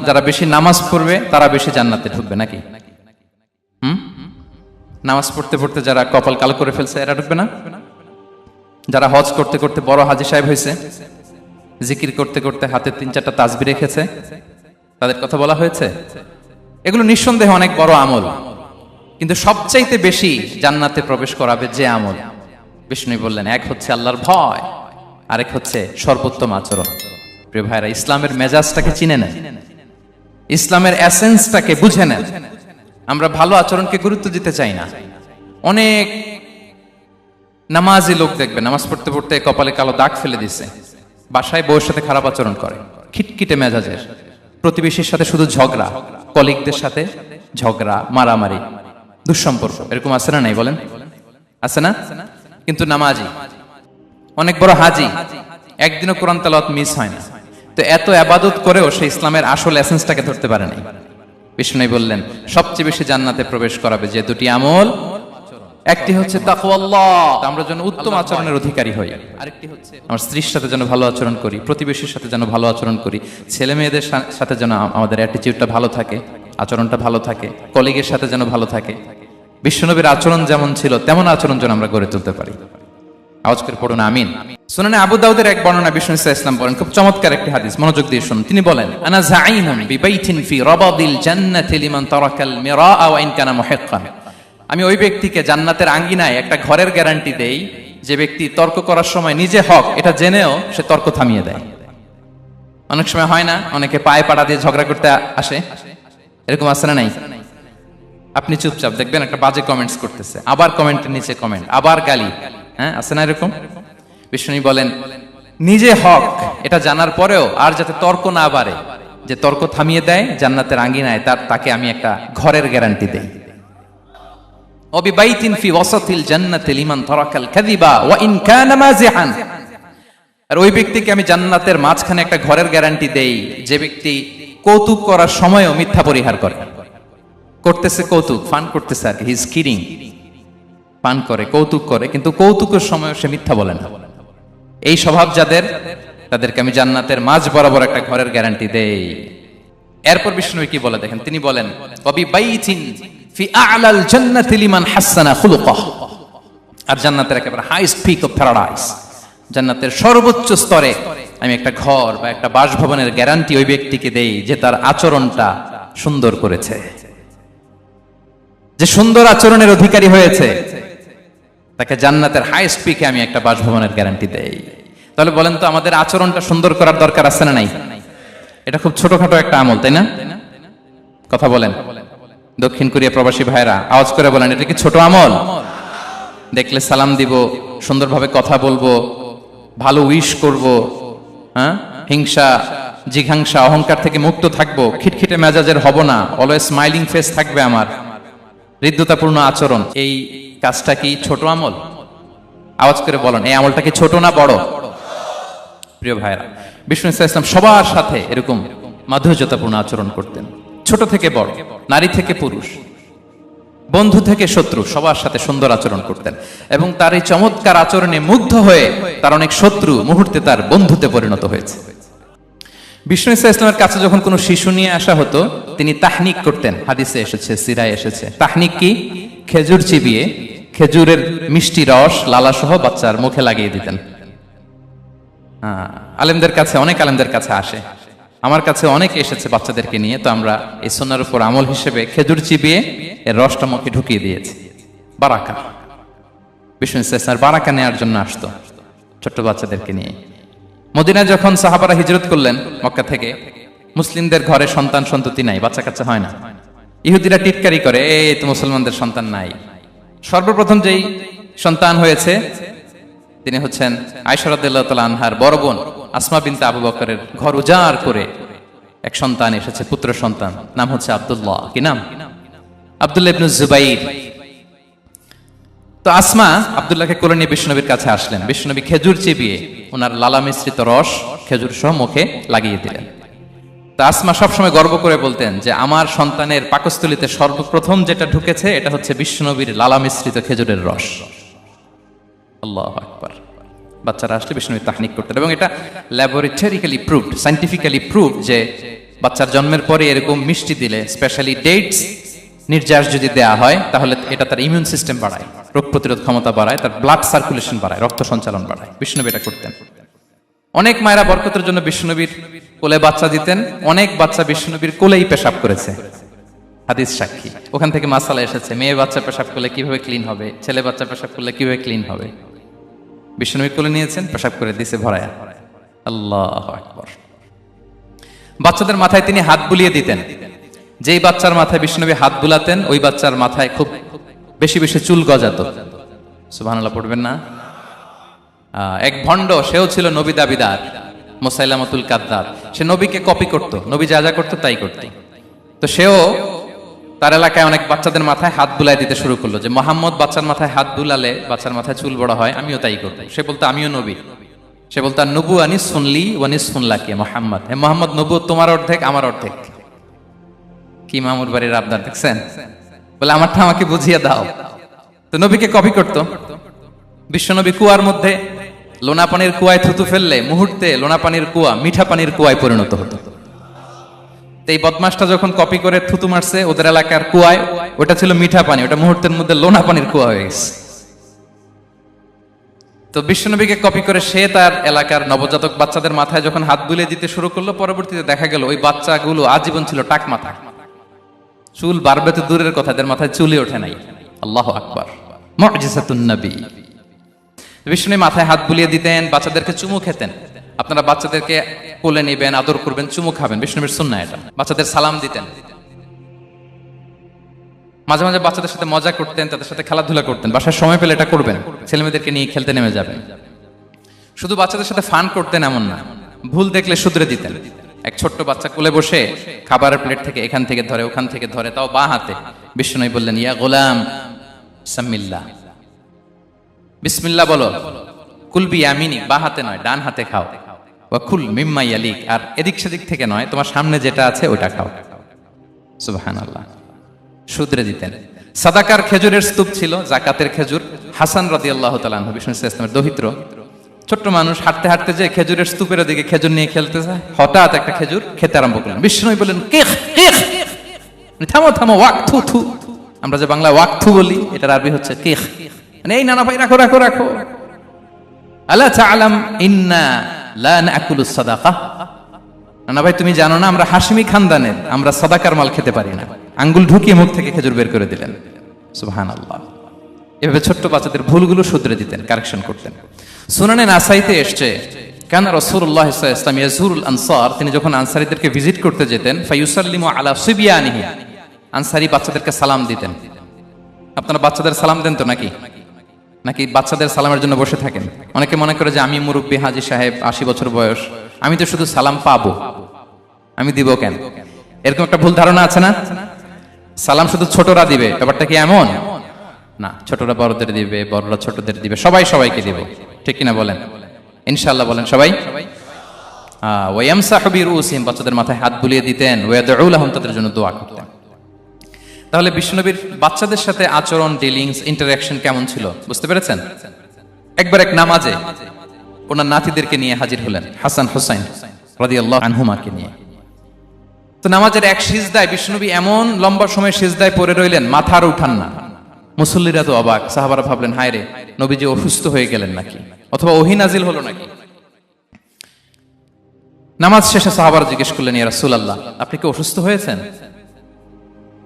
যারা বেশি নামাজ পড়বে তারা বেশি জান্নাতে ঢুকবে নাকি? নামাজ পড়তে পড়তে যারা কপাল কালো করে ফেলছে এরা ঢুকবে না? যারা হজ করতে করতে বড় হাজী সাহেব হয়েছে, জিকির করতে করতে হাতে 3-4টা তাসবিহ রেখেছে, তাদের কথা বলা হয়েছে। এগুলো নিঃসন্দেহে অনেক বড় আমল, কিন্তু সবচাইতে বেশি জান্নাতে প্রবেশ করাবে যে আমল, বিষ্ণু বললেন, এক হচ্ছে আল্লাহর ভয়, আরেক হচ্ছে সর্বোত্তম আচরণ। প্রিয় ভাইরা, ইসলামের মেজাজটাকে চিনে নেন, ইসলামের এসেন্সটাকে বুঝে নেন। আমরা ভালো আচরণকে গুরুত্ব দিতে চাই না। অনেক নামাজি লোক দেখবে নামাজ পড়তে পড়তে কপালে কালো দাগ ফেলে দিছে, বাসায় বউয়ের সাথে খারাপ আচরণ করে, খিটখিটে মেজাজের, প্রতিবেশীর সাথে শুধু ঝগড়া, কলিগদের সাথে ঝগড়া, মারামারি, দুঃসম্পর্ক, এরকম আছে না নাই বলেন? আছে না? কিন্তু নামাজি, অনেক বড় হাজি, একদিনও কোরআন তেলাওয়াত মিস হয় না। তো এত ইবাদত করেও সে ইসলামের আসল এসেন্সটাকে ধরতে পারে নাই। বিষ্ণু বললেন, সবচেয়ে বেশি জান্নাতে প্রবেশ করাবে যে দুটি আমল, একটি হচ্ছে তাকওয়াল্লাহ, আমরা যেন উত্তম আচরণের অধিকারী হই। আরেকটি হচ্ছে আমার স্ত্রীর সাথে যেন ভালো আচরণ করি, প্রতিবেশীর সাথে যেন ভালো আচরণ করি, ছেলে মেয়েদের সাথে যেন আমাদের অ্যাটিটিউডটা ভালো থাকে, আচরণটা ভালো থাকে, কলিগের সাথে যেন ভালো থাকে। বিশ্বনবীর আচরণ যেমন ছিল তেমন আচরণ যেন আমরা গড়ে তুলতে পারি। আওয়াজ করে পড়ুন আমিন। সুনানে আবু দাউদের এক বর্ণনা, বিষ্ণু ইসলাম বলেন, খুব চমৎকার একটি হাদিস, মনোযোগ দিয়ে শুনুন। তিনি বলেন, আনা যাঈমুন বিবাইতিন ফি রাবাদিল জান্নাতি লিমান তারাকাল মিরাআ ওয়া ইন কানা মুহিক্কান। আমি ওই ব্যক্তিকে জান্নাতের আঙ্গিনায় একটা ঘরের গ্যারান্টি দেই যে ব্যক্তি তর্ক করার সময় নিজে হক এটা জেনেও সে তর্ক থামিয়ে দেয়। অনেক সময় হয় না, অনেকে পায়ে পাড়া দিয়ে ঝগড়া করতে আসে, এরকম আছে না নাই? আপনি চুপচাপ দেখবেন একটা বাজে কমেন্টস করতেছে, আবার কমেন্টের নিচে কমেন্ট, আবার গালি, হ্যাঁ আছে না এরকম? বিষ্ণু বলেন, নিজে হক এটা জানার পরেও আর যাতে তর্ক না বাড়ে, যে তর্ক থামিয়ে দেয় জান্নাতের আঙ্গিনায়, তাকে আমি একটা ঘরের গ্যারান্টি দেই। ওয়াবিবাইতিন ফি ওয়াসাতিল জান্নাতি লিমান তারাকাল কাযিবা ওয়া ইন কানা মাযিহান। আর ওই ব্যক্তিকে আমি জান্নাতের মাঝখানে একটা ঘরের গ্যারান্টি দেই যে ব্যক্তি কৌতুক করার সময়ও মিথ্যা পরিহার করে। করতেছে কৌতুক, ফান করতেছে আর কি, হি ইজ কিডিং, পান করে, কৌতুক করে, কিন্তু কৌতুকের সময় সে মিথ্যা বলে না। এই স্বভাব যাদের, তাদেরকে আমি জান্নাতের মাঝ বরাবর একটা ঘরের গ্যারান্টি দেই। এরপর বিষ্ণু কি বলে দেখেন, তিনি বলেন, ওয়াবিবাইতিন ফি আ'লাল জান্নাতি লিমান হাসানা খুলুকাহ। আর জান্নাতের একেবারে হাইস্ট পিক অফ প্যারাডাইস, জান্নাতের সর্বোচ্চ স্তরে আমি একটা ঘর বা একটা বাসভবনের গ্যারান্টি ওই ব্যক্তিকে দেই যে তার আচরণটা সুন্দর করেছে, যে সুন্দর আচরণের অধিকারী হয়েছে, তাকে জান্নাতের হাইস্ট পিকে আমি একটা বাসভবনের গ্যারান্টি দেই। তাহলে বলেন তো, আমাদের আচরণটা সুন্দর করার দরকার আছে না নাই? এটা খুব ছোটখাটো একটা আমল, তাই না? কথা বলেন, দক্ষিণ কোরিয়া প্রবাসী ভাইরা আওয়াজ করে বলেন, এটা কি ছোট আমল? দেখলে সালাম দিব, সুন্দরভাবে কথা বলবো, ভালো উইশ করব, হ্যাঁ, হিংসা জিঘাংসা অহংকার থেকে মুক্ত থাকবো, খিটখিটে মেজাজের হব না, অলওয়েজ স্মাইলিং ফেস থাকবে আমার, হৃদ্যতাপূর্ণ আচরণ। এই কাজটা কি ছোট আমল? আওয়াজ করে বলেন, এই আমলটা কি ছোট না বড়? প্রিয় ভাইরা, বিষ্ণু ইসলাম সবার সাথে এরকম মাধুর্যতাপূর্ণ আচরণ করতেন, ছোট থেকে বড়, নারী থেকে পুরুষ, বন্ধু থেকে শত্রু, সবার সাথে সুন্দর আচরণ করতেন। এবং তার এই চমৎকার আচরণে মুগ্ধ হয়ে তার অনেক শত্রু মুহূর্তে তার বন্ধুতে পরিণত হয়েছে। বিষ্ণু ইসলামের কাছে যখন কোনো শিশু নিয়ে আসা হতো, তিনি তাহনিক করতেন, হাদিসে এসেছে, সিরায় এসেছে। তাহনিক কি? খেজুর চিবিয়ে খেজুরের মিষ্টি রস লালা সহ বাচ্চার মুখে লাগিয়ে দিতেন। আলেমদের কাছে, অনেক আলেমদের কাছে আসে, আমার কাছে অনেকে এসেছে বাচ্চাদেরকে নিয়ে, তো আমরা এই সুন্নাহর উপর আমল হিসেবে খেজুর চিবিয়ে এর রসটা মুখে ঢুকিয়ে দিয়েছি। বারাকা, বিষ্ণু ইসলামের বারাকা নেওয়ার জন্য আসতো ছোট্ট বাচ্চাদেরকে নিয়ে। মদিনায় যখন সাহাবারা হিজরত করলেন মক্কা থেকে, মুসলিমদের ঘরে সন্তান সন্ততি নাই, বাচ্চা কাচ্চা হয় না। ইহুদিরা টিটকারি করে, এই তো মুসলমানদের সন্তান নাই। সর্বপ্রথম যেই সন্তান হয়েছে তিনি হচ্ছেন আয়েশা রাদিয়াল্লাহু তাআলা আনহার বড় বোন আসমা বিনতে আবু বকরের ঘর উজাড় করে এক সন্তান এসেছে, পুত্র সন্তান, নাম হচ্ছে আব্দুল্লাহ। কি নাম? আব্দুল্লাহ ইবনে জুবাইর। তো আসমা আব্দুল্লাহকে কোলে নিয়ে বিশ্বনবীর কাছে আসলেন। বিশ্বনবী খেজুর চিবিয়ে ওনার লালা মিশ্রিত রস খেজুর সহ মুখে লাগিয়ে দিলেন। তা আসমা সবসময় গর্ব করে বলতেন যে আমার সন্তানের পাকস্থলীতে সর্বপ্রথম যেটা ঢুকেছে এটা হচ্ছে বিশ্বনবীর লালা মিশ্রিত খেজুরের রস। আল্লাহু আকবার। বাচ্চারা আসলে বিশ্বনবী তাহনিক করতেন, এবং এটা ল্যাবরেটরিক্যালি প্রুভড, সায়েন্টিফিক্যালি প্রুভড যে বাচ্চার জন্মের পরে এরকম মিষ্টি দিলে, স্পেশালি ডেটস নির্যাস যদি দেয়া হয়, তাহলে এটা তার ইমিউন সিস্টেম বাড়ায়, রোগ প্রতিরোধ ক্ষমতা বাড়ায়, তার ব্লাড সার্কুলেশন বাড়ায়, রক্ত সঞ্চালন বাড়ায়। বিষ্ণুনবী এটা করতেন। অনেক মায়েরা বরকতের জন্য বিষ্ণুনবীর কোলে বাচ্চা দিতেন। অনেক বাচ্চা বিষ্ণুনবীর কোলেই পেশাব করেছে, হাদিস সাক্ষী। ওখান থেকে মাসালা এসেছে, মেয়ে বাচ্চা পেশাব করলে কিভাবে ক্লিন হবে, ছেলে বাচ্চা পেশাব করলে কিভাবে ক্লিন হবে। বিষ্ণুনবী কোলে নিয়েছেন, পেশাব করে দিছে ভরায়া। আল্লাহু আকবার। বাচ্চাদের মাথায় তিনি হাত বুলিয়ে দিতেন। যেই বাচ্চার মাথায় বিষ্ণুনবী হাত বুলাতেন, ওই বাচ্চার মাথায় খুব বেশি বেশি চুল গজাতো। সুবহানাল্লাহ পড়বেন না? এক ভণ্ড, সেও ছিল নবী দাবিদার, মুসাইলামাতুল কাদ্দাব। সে নবীকে কপি করত, নবী যা যা করতো তাই করত। তো সেও তার এলাকায় অনেক বাচ্চাদের মাথায় হাত বুলাই দিতে শুরু করলো, যে মোহাম্মদ বাচ্চার মাথায় হাত বুলালে বাচ্চার মাথায় চুল বড় হয়, আমিও তাই করবো। সে বলতো আমিও নবী। সে বলতো নবু আনিস শুনলি ওয়ানিস শুনলাকে মোহাম্মদ, হে মোহাম্মদ, নবু তোমার অর্ধেক আমার অর্ধেক। কি মামুর বাড়ির আবদার দেখছেন? বলে আমারটা আমাকে বুঝিয়ে দাও। তো নবীকে কপি করতো। বিশ্বনবী কুয়ার মধ্যে লোনা পানির কুয়ায় থুতু ফেললে মুহূর্তে লোনা পানির কুয়া মিঠা পানির কুয়ায় পরিণত হতো। এই বদমাসটা যখন কপি করে থুতু মারছে ওদের এলাকার কুয়ায়, ওটা ছিল মিঠা পানি, ওটা মুহূর্তের মধ্যে লোনা পানির কুয়া হয়ে গেছে। তো বিশ্বনবীকে কপি করে সে তার এলাকার নবজাতক বাচ্চাদের মাথায় যখন হাত বুলিয়ে দিতে শুরু করলো, পরবর্তীতে দেখা গেল ওই বাচ্চাগুলো আজীবন ছিল টাক মাথা। চুল বাড়বে তো দূরের কথা, এদের মাথায় চুলই ওঠে নাই। আল্লাহু আকবার, মুআজিজাতুন নবী। বিষ্ণুনবী মাথায় হাত বুলিয়ে দিতেন, বাচ্চাদেরকে চুমু খেতেন। আপনারা বাচ্চাদেরকে কোলে নেবেন, আদর করবেন, চুমু খাবেন, বিষ্ণুনবীর সুন্নাহ এটা। বাচ্চাদের সালাম দিতেন। মাঝে মাঝে বাচ্চাদের সাথে মজা করতেন, তাদের সাথে খেলাধুলা করতেন। বাসায় সময় পেলে এটা করবেন, ছেলেমেয়েদেরকে নিয়ে খেলতে নেমে যাবেন। শুধু বাচ্চাদের সাথে ফান করতেন এমন না, ভুল দেখলে শুধরে দিতেন। এক ছোট্ট বাচ্চা কোলে বসে খাবারের প্লেট থেকে এখান থেকে ধরে ওখান থেকে ধরে, তাও বাঁ হাতে। বিষ্ণুনবী বললেন, ইয়া গোলাম সাম্মিল্লাহ, বিসমিল্লাহ বলো। কুলবি ইয়ামিনিক, বাঁ হাতে নয় ডান হাতে খাও। ওয়া কুল মিম্মা ইয়ালিক, আর এদিক সেদিক থেকে নয়, তোমার সামনে যেটা আছে ওটা খাও। সুবহানাল্লাহ, শুধরে দিতেন। সাদাকার খেজুরের স্তূপ ছিল, জাকাতের খেজুর। হাসান রাদিয়াল্লাহু তাআলা আনহু, বিষ্ণু ইসলামের দহিত্র, ছোট্ট মানুষ, হাঁটতে হাঁটতে যে খেজুরের স্তূপের দিকে খেজুর নিয়ে খেলতে যায়, হঠাৎ একটা খেজুর খেতে আরম্ভ করলেন। বিষ্ণু বললেন, কিখ কিখ, থামো থামো, ওয়াক থু থু। আমরা যে বাংলা ওয়াক থু বলি, এটার আরবি হচ্ছে কিখ। মানে এই নানা ভাই রাখো রাখো রাখো। আলা তাআলাম ইন্না লা নাকুলুস সাদাকা, নানা ভাই তুমি জানো না আমরা হাশমি খানদানের, আমরা সাদাকার মাল খেতে পারি না। আঙ্গুল ঢুকিয়ে মুখ থেকে খেজুর বের করে দিলেন। সুবহানাল্লাহ। এভাবে ছোট্ট বাচ্চাদের ভুলগুলো শুধরে দিতেন, কারেকশন করতেন। সুনানে নাসাইতে এসছে, কানা রাসূলুল্লাহ সাল্লাল্লাহু আলাইহি ওয়াসাল্লাম ইয়াজুরুল আনসার, তিনি যখন আনসারীদেরকে ভিজিট করতে যেতেন, ফায়ুসাল্লিমু আলা সিবিয়ানিহি, আনসারী বাচ্চাদেরকে সালাম দিতেন। আপনারা বাচ্চাদের সালাম দেন তো নাকি? নাকি বাচ্চাদের সালামের জন্য বসে থাকেন? অনেকে মনে করে যে আমি মুরব্বী হাজী সাহেব, 80 বছর বয়স, আমি তো শুধু সালাম পাবো, আমি দিব কেন? এরকম একটা ভুল ধারণা আছে না? সালাম শুধু ছোটরা দিবে, ব্যাপারটা কি এমন না? ছোটরা বড়দের দিবে, বড়রা ছোটদের দিবে, সবাই সবাইকে দিবে, ঠিক কিনা বলেন? ইনশাআল্লাহ বলেন সবাই। ওয়ায়ামসাহু বিরুসিহিম, বাচ্চাদের মাথায় হাত বুলিয়ে দিতেন। ওয়াদউ লাহুম, তাদের জন্য দোয়া করতেন। তাহলে বিশ্বনবীর বাচ্চাদের সাথে আচরণ, ডিলিংস, ইন্টারঅ্যাকশন কেমন ছিল বুঝতে পেরেছেন? একবার এক নামাজে ওনার নাতিদেরকে নিয়ে হাজির হলেন, হাসান হুসাইন রাদিয়াল্লাহু আনহুমাকে নিয়ে। তো নামাজের এক সিজদায় বিশ্বনবী এমন লম্বা সময় সিজদায় পড়ে রইলেন, মাথা আর উঠান না। মুসল্লিরা তো অবাক, সাহাবারা ভাবলেন হায় রে, নবীজি অসুস্থ হয়ে গেলেন নাকি, অথবা ওহী নাজিল হলো নাকি। নামাজ শেষে সাহাবারা জিজ্ঞেস করলেন, ইয়া রাসূলুল্লাহ, আপনি কি অসুস্থ হয়েছেন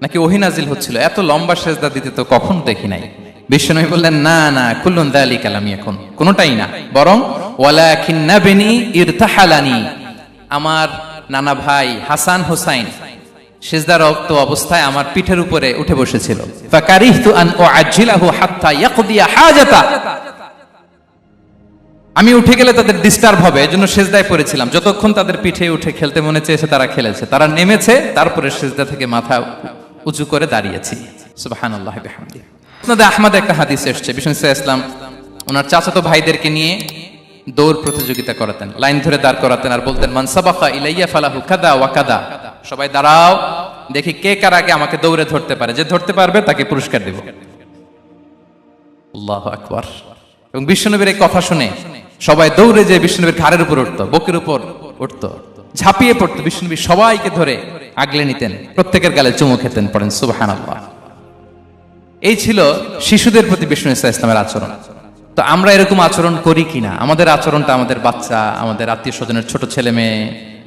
নাকি ওহী নাজিল হচ্ছিল? এত লম্বা সিজদা দিতে তো কখন দেখি নাই। বিশ্বনবী বললেন, না না, কুল্লুন যালিকা লাম ইয়াকুন, কোনটাই না, বরং ওয়ালাকিন নাবনি ইরতাহালানি, আমার নানা ভাই হাসান হুসাইন সিজদারত অবস্থায় আমার পিঠের উপরে উঠে বসেছিল। ফাকারিহতু আন উআজ্জিলাহু হাত্তা ইয়াকদিয়া হাজাতা, আমি উঠে গেলে তাদের ডিস্টার্ব হবে, এজন্য সিজদায় পড়েছিলাম। যতক্ষণ তাদের পিঠে উঠে খেলতে মনে চেয়েছে তারা খেলেছে, তারা নেমেছে, তারপরে সিজদা থেকে মাথা উঁচু করে দাঁড়িয়েছি। সুবহানাল্লাহি ওয়া বিহামদিহি। মুসনাদে আহমদ একটা হাদিস এসেছে, বিষ্ণু ইসলাম ওনার চাচাতো ভাইদেরকে নিয়ে দৌড় প্রতিযোগিতা করাতেন, লাইন ধরে দাঁড় করাতেন আর বলতেন, মান সাবাকা ইলাইয়া ফালাহু কাদা ওয়া কাদা, সবাই দাঁড়াও, দেখি কে কার আগে আমাকে দৌড়ে ধরতে পারে, যে ধরতে পারবে তাকে পুরস্কার দেব। আল্লাহু আকবার। এবং বিশ্বনবীর এই কথা শুনে সবাই দৌড়ে যে বিশ্বনবীর ঘাড়ের উপর উঠতো, বুকের উপর উঠতো, ঝাঁপিয়ে পড়তো, বিশ্বনবী সবাইকে ধরে আগলে নিতেন, প্রত্যেকের গালে চুমু খেতেন। পড়েন সুবহানাল্লাহ। এই ছিল শিশুদের প্রতি বিষ্ণু ইসলামের আচরণ। তো আমরা এরকম আচরণ করি কিনা? আমাদের আচরণটা আমাদের বাচ্চা, আমাদের আত্মীয় স্বজনের ছোট ছেলে মেয়ে,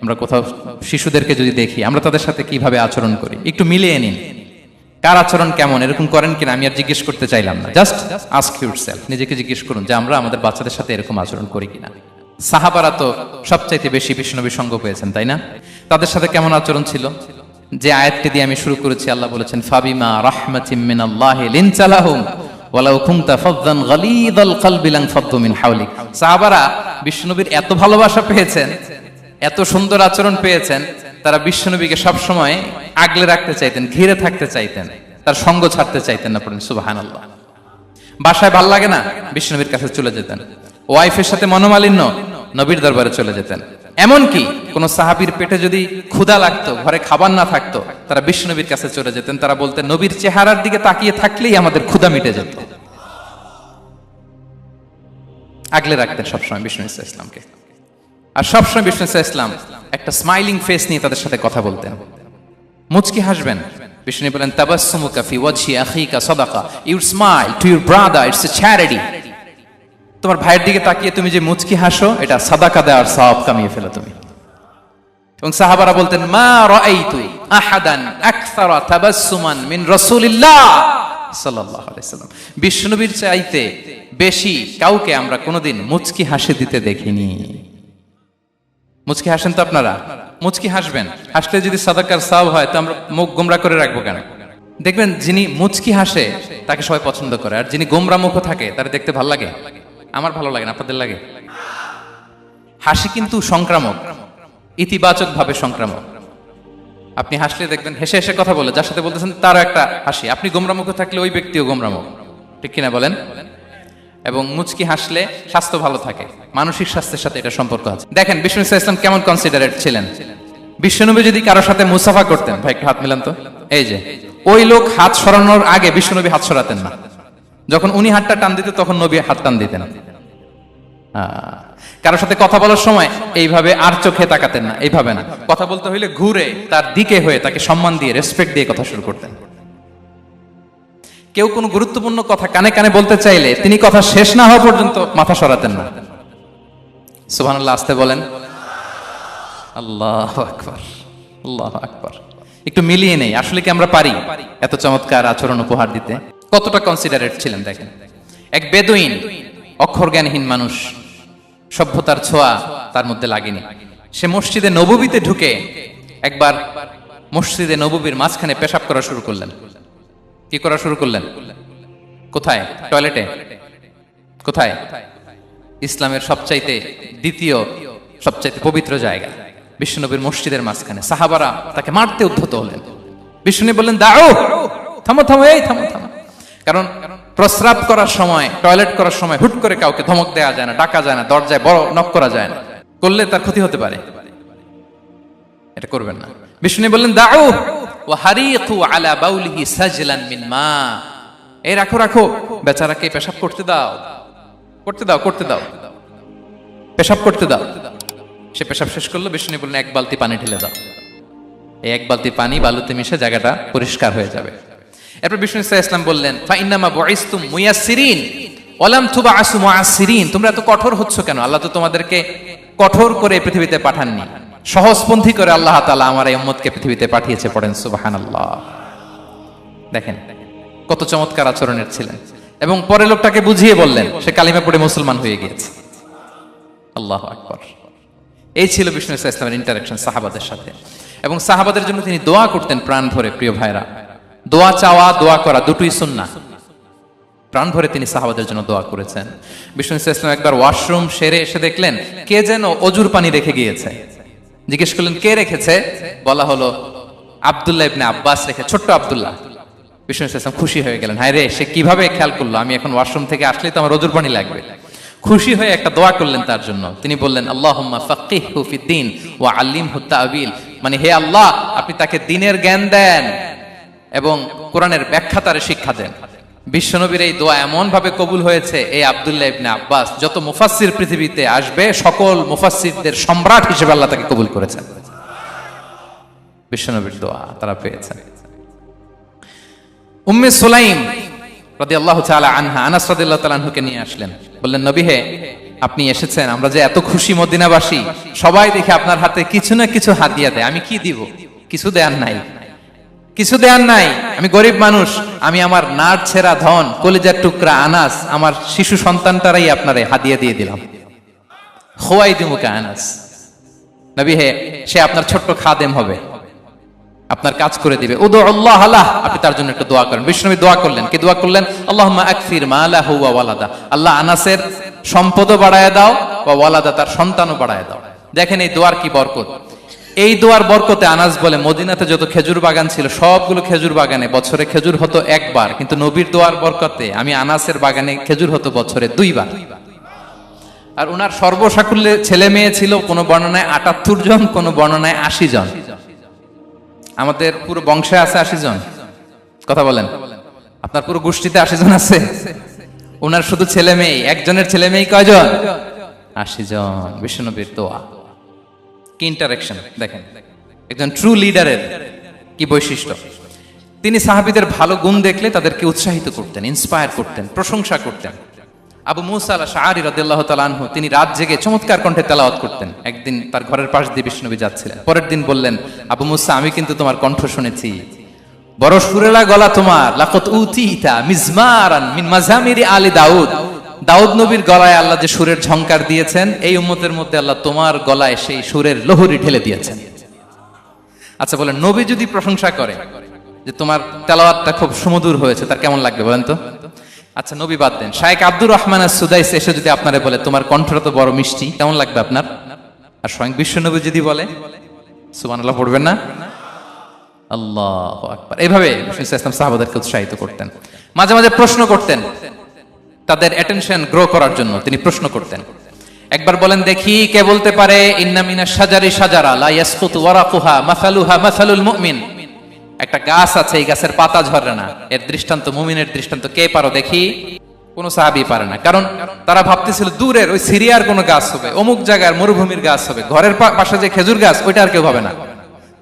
আমরা কোথাও শিশুদেরকে যদি দেখি, আমরা তাদের সাথে কিভাবে আচরণ করি একটু মিলিয়ে নিন। কার আচরণ কেমন, এরকম করেন কিনা আমি আর জিজ্ঞেস করতে চাইলাম না। জাস্ট আস্ক ইউরসেলফ, নিজেকে জিজ্ঞেস করুন যে আমরা আমাদের বাচ্চাদের সাথে এরকম আচরণ করি কিনা। সাহাবারা তো সবচাইতে বেশি বিশ্বনবীর সঙ্গ পেয়েছেন, তাই না? তাদের সাথে কেমন আচরণ ছিল? যে আয়াতটি দিয়ে আমি শুরু করেছি, আল্লাহ বলেছেন ফাবিমা রাহমাতিম মিনাল্লাহি লিনতা লাহুম ওয়ালাউ কুনতা ফাযযান গালিযাল কলবি লানফাদ্দু মিন হাওলিক। সাহাবারা বিশ্বনবীর এত ভালোবাসা পেয়েছেন, এত সুন্দর আচরণ পেয়েছেন, তারা বিশ্বনবীকে সবসময় আগলে রাখতে চাইতেন, ঘিরে থাকতে চাইতেন, তার সঙ্গ ছাড়তে চাইতেন না। পড়েন সুবহানাল্লাহ। বাসায় ভাল লাগে না, বিশ্বনবীর কাছে চলে যেতেন। ওয়াইফের সাথে মনোমালিন্য, নবীর দরবারে চলে যেতেন। এমনকি কোন সাহাবীর পেটে যদি ক্ষুধা লাগতো, ঘরে খাবার না থাকতো, তারা বিশ্বনবীর কাছে চলে যেতেন। তারা বলতেন নবীর চেহারার দিকে তাকিয়ে থাকলেই আমাদের ক্ষুধা মিটে যেত। আগলে রাখতেন সবসময় বিষ্ণু ইসলামকে। আর সবসময় বিষ্ণু ইসলাম একটা স্মাইলিং ফেস নিয়ে তাদের সাথে কথা বলতেন, মুচকি হাসবেন। বিষ্ণু বলেন তাবাসসুমুকা ফি ওয়াজহি আখিকা সাদাকা, you smile to your brother, it's a charity. তোমার ভাইয়ের দিকে তাকিয়ে তুমি যে মুচকি হাসো, এটা সাদাকা দেওয়ার সওয়াব কামিয়ে ফেলো তুমি। এবং সাহাবারা বলতেন মা রাআইতু আহাদান আকসারা তাবাসসুমান মিন রাসূলিল্লাহ সাল্লাল্লাহু আলাইহি ওয়াসাল্লাম। বিশ্বনবীর চাইতে বেশি কাউকে আমরা কোনোদিন মুচকি হাসি দিতে দেখিনি। মুচকি হাসেন তো আপনারা? মুচকি হাসবেন, হাসলে যদি সাদাকার সওয়াব হয় তো আমরা মুখ গোমরা করে রাখবো কেন? দেখবেন যিনি মুচকি হাসে তাকে সবাই পছন্দ করে, আর যিনি গোমরা মুখ থাকে তার দেখতে ভালো লাগে। আমার ভালো লাগে না, আপনাদের লাগে? হাসি কিন্তু সংক্রামক, ইতিবাচক ভাবে সংক্রামক। আপনি হাসলে দেখবেন হেসে হেসে কথা বলে, যার সাথে বলতেছেন তারও একটা হাসি। আপনি গোমরা মুখ থাকলে ওই ব্যক্তিও গোমরা মুখ, ঠিক কিনা বলেন? এবং মুচকি হাসলে স্বাস্থ্য ভালো থাকে, মানসিক স্বাস্থ্যের সাথে এটা সম্পর্ক আছে। দেখেন বিষ্ণু ইসলাম কেমন কনসিডারেট ছিলেন। বিশ্বনবী যদি কারোর সাথে মুসাফা করতেন, ভাই একটু হাত মিলান তো, এই যে ওই লোক হাত সরানোর আগে বিশ্বনবী হাত সরাতেন না। যখন উনি হাতটা টান দিতেন তখন নবী হাত টান দিতেন। কারোর সাথে কথা বলার সময় এইভাবে আর চোখে তাকাতেন না, এইভাবে না। কথা বলতে হইলে ঘুরে তার দিকে হয়ে তাকে সম্মান দিয়ে, রেসপেক্ট দিয়ে কথা শুরু করতেন। কেউ কোনো গুরুত্বপূর্ণ কথা কানে কানে বলতে চাইলে তিনি কথা শেষ না হওয়া পর্যন্ত মাথা সরাতেন না। সুবহানাল্লাহ, আস্তে বলেন আল্লাহু আকবার, আল্লাহু আকবার। একটু মিলিয়ে নেই, আসলে কি আমরা পারি এত চমৎকার আচরণ উপহার দিতে? কতটা কনসিডারেট ছিলেন দেখেন। এক বেদুইন, অক্ষর জ্ঞানহীন মানুষ, সভ্যতার ছোঁয়া তার মধ্যে লাগেনি। সে মসজিদে নববীতে ঢুকে একবার মসজিদে নববীর মাঝখানে পেশাব করা শুরু করলেন। কি করা শুরু করলেন? কোথায়? টয়লেটে? কোথায়? ইসলামের সবচাইতে দ্বিতীয় সবচাইতে পবিত্র জায়গা বিশ্বনবীর মসজিদের মাঝখানে। সাহাবারা তাকে মারতে উদ্ধত হলেন। বিশ্বনবী বললেন দাও, থামো থামো, এই থামো থামো। কারণ প্রস্রাব করার সময়, টয়লেট করার সময় হুট করে কাউকে ধমক দেওয়া যায় না, ডাকা যায় না, দরজায় বড় নক করা যায় না, করলে তার ক্ষতি হতে পারে, এটা করবেন না। বিষ্ণু বললেন দাও ওয়া হারিকু আলা বাউলিহি সাজলান মিন মা, এই রাখো রাখো, বেচারাকে পেশাব করতে দাও, করতে দাও, করতে দাও, পেশাব করতে দাও। সে পেশাব শেষ করলো। বিষ্ণু বললেন এক বালতি পানি ঢেলে দাও। এই এক বালতি পানি বালুতে মিশে জায়গাটা পরিষ্কার হয়ে যাবে। এরপর বিষ্ণু ইসলাম বললেন ফাইন্নামা বুইসতুম মুয়াসসিরিন ওয়া লাম তুবআসু মুআসসিরিন, তোমরা এত কঠোর হচ্ছ কেন? আল্লাহ তো তোমাদেরকে কঠোর করে পৃথিবীতে পাঠাননি, সহজপন্থী করে আল্লাহ তাআলা আমার এই উম্মতকে পৃথিবীতে পাঠিয়েছে। পড়েন সুবহানাল্লাহ। দেখেন কত চমৎকার আচরণের ছিলেন। এবং পরে লোকটাকে বুঝিয়ে বললেন, সে কালিমা পড়ে মুসলমান হয়ে গিয়েছে। আল্লাহু আকবার। এই ছিল বিষ্ণু ইসলামের ইন্টারাকশন সাহাবাদের সাথে। এবং সাহাবাদের জন্য তিনি দোয়া করতেন প্রাণ ভরে। প্রিয় ভাইরা, দোয়া চাওয়া, দোয়া করা দুটোই সুন্নাহ। প্রাণ ভরে তিনি সাহাবাদের জন্য দোয়া করেছেন। বিষ্ণু ইসলাম একবার ওয়াশরুম সেরে এসে দেখলেন কে যেন অজুর পানি রেখে গিয়েছে। জিজ্ঞেস করলেন কে রেখেছে? বলা হলো আব্দুল্লাহ ইবনে আব্বাস রেখে, ছোট্ট আব্দুল্লাহ। বিষ্ণু ইসলাম খুশি হয়ে গেলেন, হায় রে, সে কিভাবে খেয়াল করলো, আমি এখন ওয়াশরুম থেকে আসলেই তো আমার অজুর পানি লাগবে। খুশি হয়ে একটা দোয়া করলেন তার জন্য। তিনি বললেন আল্লাহুম্মা ফাক্কিহহু ফিদ্দীন ওয়া আল্লিমহু তা'ওয়িল, মানে হে আল্লাহ, আপনি তাকে দ্বীনের জ্ঞান দেন এবং কোরআনের ব্যাখ্যা তারে শিক্ষা দেন। বিশ্বনবীর এই দোয়া এমন ভাবে কবুল হয়েছে, এই আব্দুল্লাহ ইবনে আব্বাস যত মুফাসসির পৃথিবীতে আসবে সকল মুফাসসিরদের সম্রাট হিসেবে আল্লাহ তাকে কবুল করেছেন। বিশ্বনবীর দোয়া তারা পেয়েছেন। উম্মে সুলাইম রাদিয়াল্লাহু তাআলা আনহা আনাস রাদিয়াল্লাহু তাআলা আনহুকে নিয়ে আসলেন, বললেন নবী হে, আপনি এসেছেন, আমরা যে এত খুশি মদিনাবাসী, সবাই দেখে আপনার হাতে কিছু না কিছু হাদিয়া দেয়, আমি কি দিব? কিছু দেয়ার নাই, কিছু দেয়ার নাই, আমি গরিব মানুষ, আমি আমার নাড় ছেঁড়া ধন, কলিজার টুকরা আনাস, আমার শিশু সন্তানটারাই আপনারে হাদিয়া দিয়ে দিলাম। খোয়াই দিমুকা আনাস, নবী হে, সে আপনার ছোট্ট খাদেম হবে, আপনার কাজ করে দিবে। উদু আল্লাহ আলাহ, আপনি তার জন্য একটু দোয়া করেন। বিষ্ণুনবী দোয়া করলেন, কি দোয়া করলেন? আল্লাহুম্মা আকসির মালাহু ওয়া ওয়ালাদা, আল্লাহ আনাসের সম্পদও বাড়ায় দাও, ওয়া ওয়ালাদা, তার সন্তানও বাড়ায় দাও। দেখেন এই দোয়ার কি বরকত। এই দোয়ার বরকতে আনাস বলে মদিনাতে যত খেজুর বাগান ছিল সবগুলো খেজুর বাগানে বছরে খেজুর হতো একবার, কিন্তু নবীর দোয়ার বরকতে আমি আনাসের বাগানে খেজুর হতো বছরে 2 বার। আর উনার সর্বসাকুল্যে ছেলে মেয়ে ছিল, কোন বর্ণনায় 78 জন, কোন বর্ণনায় 80 জন। আমাদের পুরো বংশে আছে 80 জন, কথা বলেন, আপনার পুরো গোষ্ঠীতে 80 জন আছে। ওনার শুধু ছেলে মেয়ে, একজনের ছেলে মেয়ে কয়জন? 80 জন। বিশ্বনবীর দোয়া কি ইন্টারেকশন দেখেন, একজন ট্রু লিডারের কি বৈশিষ্ট্য। তিনি সাহাবীদের ভালো গুণ দেখলে তাদেরকে উৎসাহিত করতেন, ইন্সপায়ার করতেন, প্রশংসা করতেন। আবু মুসা আল-আশআরী রাদিয়াল্লাহু তাআলা আনহু, তিনি রাত জেগে চমৎকার কণ্ঠে তেলাওয়াত করতেন। একদিন তার ঘরের পাশ দিয়ে বিশ্বনবী যাচ্ছিলেন, পরের দিন বললেন, আবু মুসা, আমি কিন্তু তোমার কণ্ঠ শুনেছি, বড় সুরেলা গলা তোমার। লাকাত উতিতা মিজমারান মিন মাজামিরি আলি দাউদ, দাউদ নবীর গলায় আল্লাহ যে সুরের ঝংকার দিয়েছেন, এই উম্মতের মধ্যে আল্লাহ তোমার গলায় সেই সুরের লহরী ঢেলে দিয়েছেন। আচ্ছা বলেন, নবী যদি প্রশংসা করে যে তোমার তেলাওয়াতটা খুব সুমধুর হয়েছে, তার কেমন লাগবে বলেন তো? আচ্ছা নবী বাদ দেন, শায়েখ আব্দুর রহমান আস-সুদাইস এসে যদি আপনারে বলে তোমার কণ্ঠটা তো বড় মিষ্টি, কেমন লাগবে আপনার? আর স্বয়ং বিশ্বনবী যদি বলে, সুবহানাল্লাহ পড়বেন না? আল্লাহু আকবার। এইভাবে রাসূলুল্লাহ ইসলাম সাহাবাদেরকে উৎসাহিত করতেন। মাঝে মাঝে প্রশ্ন করতেন, তাদের অ্যাটেনশন গ্রো করার জন্য তিনি প্রশ্ন করতেন। একবার বলেন দেখি, কে বলতে পারে ইন্না মিনাশ শাজারি শাজারা লা ইয়াসকুতু ওয়ারাকুহা মাসালুহা মাসালুল মুমিন, একটা গাছ আছে, এই গাছের পাতা ঝরে না, এর দৃষ্টান্ত মুমিনের দৃষ্টান্ত। কে পারো দেখি? কোন সাহাবী পারে না, কারণ তারা ভাবতেছিল দূরের ওই সিরিয়ার কোন গাছ হবে, অমুক জায়গার মরুভূমির গাছ হবে, ঘরের পাশে যে খেজুর গাছ ওইটা আর কেউ ভাবে না।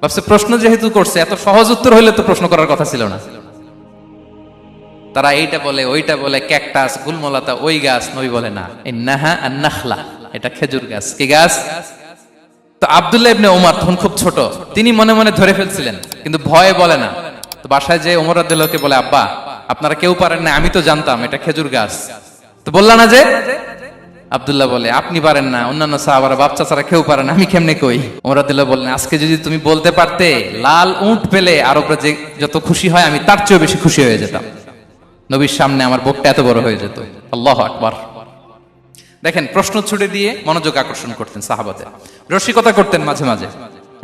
ভাবছে প্রশ্ন যেহেতু করছে, এত সহজ উত্তর হইলে তো প্রশ্ন করার কথা ছিল না। তারা এইটা বলে, ওইটা বলে, ক্যাকটাস, গুলমলতা, ওই গাছ। নবী বলে না, ইন্নাহা আন-নাখলা, এটা খেজুর গাছ। কি গাছ? তো আব্দুল্লাহ ইবনে ওমর তখন খুব ছোট, তিনি মনে মনে ধরে ফেলছিলেন, কিন্তু ভয়ে বলে না। তো বাসায় যে ওমর রাদিয়াল্লাহু বলে, আব্বা আপনারা কেউ পারেন না, আমি তো জানতাম এটা খেজুর গাছ, তো বললা না যে? আব্দুল্লাহ বলে, আপনি পারেন না, অন্যান্য সাহাবারা বাচ্চা ছাড়া কেউ পারে না, আমি কেমনে কই? ওমর রাদিয়াল্লাহু বললেন, আজকে যদি তুমি বলতে পারতে, লাল উট পেলে আরবরা যে যত খুশি হয়, আমি তার চেয়েও বেশি খুশি হয়ে যেতাম। নবীর সামনে আমার বুকটা এত বড় হয়ে যেত। আল্লাহু আকবার। দেখেন, প্রশ্ন ছুড়ে দিয়ে মনোযোগ আকর্ষণ করতেন সাহাবাদের, রসিকতা করতেন মাঝে মাঝে,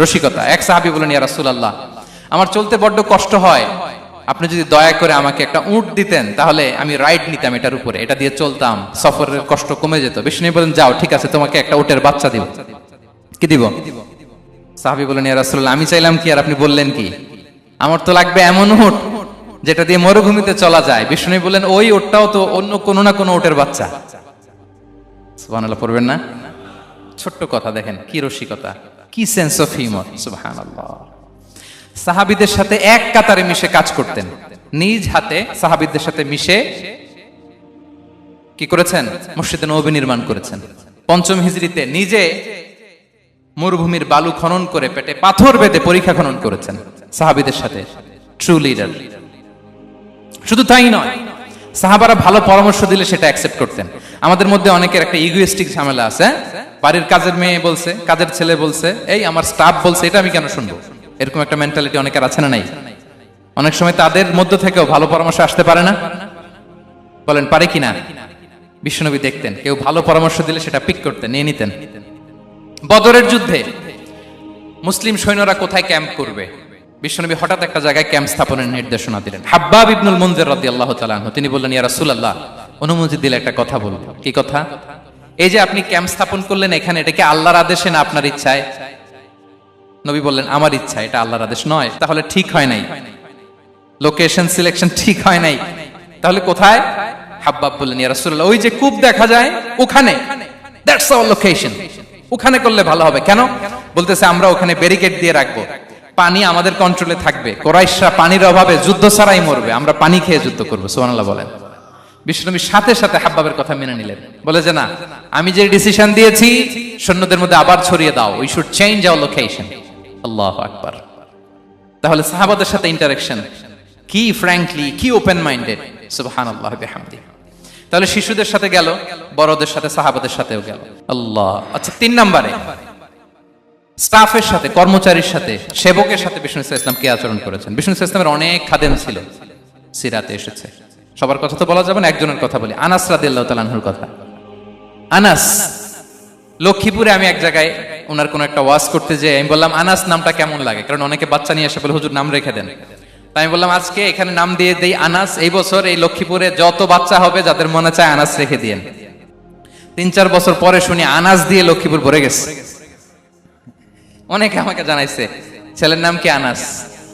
রসিকতা। এক সাহাবী বলেন, ইয়া রাসূলুল্লাহ, আমার চলতে বড্ড কষ্ট হয়, আপনি যদি দয়া করে আমাকে একটা উট দিতেন, তাহলে আমি রাইড নিতাম এটার উপরে, এটা দিয়ে চলতাম, সফরের কষ্ট কমে যেত। বিষ্ণু বলেন, যাও, ঠিক আছে, তোমাকে একটা উটের বাচ্চা দিব। কি দিব? সাহাবী বলেন, ইয়া রাসূলুল্লাহ, আমি চাইলাম কি আর আপনি বললেন কি? আমার তো লাগবে এমন উট যেটা দিয়ে মরুভূমিতে চলা যায়। বিষ্ণু বলেন, ওই উটটাও তো অন্য কোনো না কোনো উটের বাচ্চা। সুবহানাল্লাহ পড়বেন না? ছোট্ট কথা, দেখেন কি রসিকতা, কি সেন্স অফ হিউমার। সুবহানাল্লাহ। সাহাবীদের সাথে এক কাতারে মিশে কাজ করতেন, নিজ হাতে সাহাবীদের সাথে মিশে কি করেছেন? মসজিদে নববী নির্মাণ করেছেন। 5ম হিজরিতে নিজে মরুভূমির বালু খনন করে পেটে পাথর বেঁধে পরীক্ষা খনন করেছেন সাহাবীদের সাথে। True leader. শুধু তাই নয়, সাহাবারা ভালো পরামর্শ দিলে সেটা অ্যাকসেপ্ট করতেন। আমাদের মধ্যে অনেকের একটা ইগোইস্টিক ঝামেলা আছে, বাড়ির কাজের মেয়ে বলছে, কাজের ছেলে বলছে, এই আমার স্টাফ বলছে, এটা আমি কেন শুনবো? এরকম একটা মেন্টালিটি অনেকের আছে না নাই? অনেক সময় তাদের মধ্য থেকেও ভালো পরামর্শ আসতে পারে না? বলেন পারে কিনা? বিশ্বনবী দেখতেন, কেউ ভালো পরামর্শ দিলে সেটা পিক করতেন, নিয়ে নিতেন। বদরের যুদ্ধে মুসলিম সৈন্যরা কোথায় ক্যাম্প করবে, বিশ্বনবী হঠাৎ একটা জায়গায় ক্যাম্প স্থাপনের নির্দেশনা দিলেন। হাব্বাব ইবনুল মুনজির রাদিয়াল্লাহু তাআলা আনহু, তিনি বললেন, ইয়া রাসূলুল্লাহ, অনুমতি দিলে একটা কথা বলবো। কি কথা? এই যে আপনি ক্যাম্প স্থাপন করলেন এখানে, এটা কি আল্লাহর আদেশে না আপনার ইচ্ছায়? নবী বললেন, আমার ইচ্ছা, এটা আল্লাহর আদেশ নয়। তাহলে ঠিক হয় নাই, লোকেশন সিলেকশন ঠিক হয় নাই। তাহলে কোথায়? হাব্বাব বললেন, ইয়া রাসূলুল্লাহ, ওই যে কূপ দেখা যায় ওখানে, দ্যাটস আওয়ার লোকেশন, ওখানে করলে ভালো হবে। কেন? বলতেছে আমরা ওখানে ব্যারিকেড দিয়ে রাখবো, পানি আমাদের কন্ট্রোলে থাকবে, কুরাইশরা পানির অভাবে যুদ্ধ ছাড়াই মরবে, আমরা পানি খেয়ে যুদ্ধ করবো। সুবহানাল্লাহ বলেন। বিশ্বনবী সাথে সাথে হাব্বাবের কথা মেনে নিলেন, বলে যে না, আমি যে ডিসিশন দিয়েছি সৈন্যদের মধ্যে আবার ছড়িয়ে দাও, we should change our location. আল্লাহু আকবার। তাহলে সাহাবাদের সাথে ইন্টারেকশন কি ফ্র্যাঙ্কলি, কি ওপেন মাইন্ডেড, সুবহানাল্লাহ বিহামদি। তাহলে শিশুদের সাথে গেল, বড়দের সাথে, সাহাবাদের সাথেও গেল। আল্লাহ। আচ্ছা, 3 নম্বরে স্টাফের সাথে, কর্মচারীর সাথে, সেবকের সাথে বিষ্ণু ইসলাম কি আচরণ করেছেন? বিষ্ণু ইসলামের অনেক খাদেম ছিল, সিরাতে এসেছে। সবার কথা তো বলা যাবে না, একজনের কথা বলি, আনাস রাদিয়াল্লাহু তাআলা আনহুর কথা। আনাস, লক্ষ্মীপুরে আমি এক জায়গায় ওনার কোন একটা ওয়াজ করতে যেয়ে আমি বললাম আনাস নামটা কেমন লাগে, কারণ অনেকে বাচ্চা নিয়ে এসে বলে হুজুর নাম রেখে দেন। তাই আমি বললাম আজকে এখানে নাম দিয়ে দেই আনাস, এই বছর এই লক্ষ্মীপুরে যত বাচ্চা হবে যাদের মনে চায় আনাস রেখে দিয়েন। 3-4 বছর পরে শুনি আনাস দিয়ে লক্ষ্মীপুর ভরে গেছে। অনেকে আমাকে জানাইছে ছেলের নাম কি আনাস,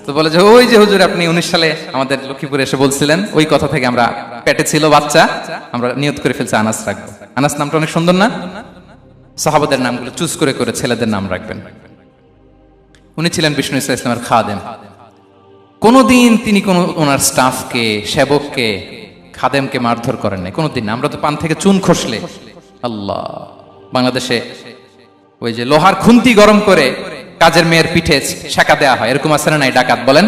তো বলে যে ওই যে হুজুর আপনি 19 সালে আমাদের লক্ষ্মীপুরে এসে বলছিলেন, ওই কথা থেকে আমরা, পেটে ছিল বাচ্চা, আমরা নিয়ত করে ফেলছি আনাস রাখবো। আনাস নামটা অনেক সুন্দর না? সাহাবাদের নামগুলো চুজ করে করে ছেলেদের নাম রাখবেন। উনি ছিলেন বিষ্ণু ইসলামের খাদেম। কোনদিন তিনি কোন ওনার স্টাফকে, সেবককে, খাদেমকে মারধর করেন নাই কোনদিন। আমরা তো পান থেকে চুন খসলে, আল্লাহ, বাংলাদেশে ওই যে লোহার খুন্তি গরম করে কাজের মেয়ের পিঠে শেখা দেয়া হয়, এরকম আছে না নাই? ডাকাত বলেন,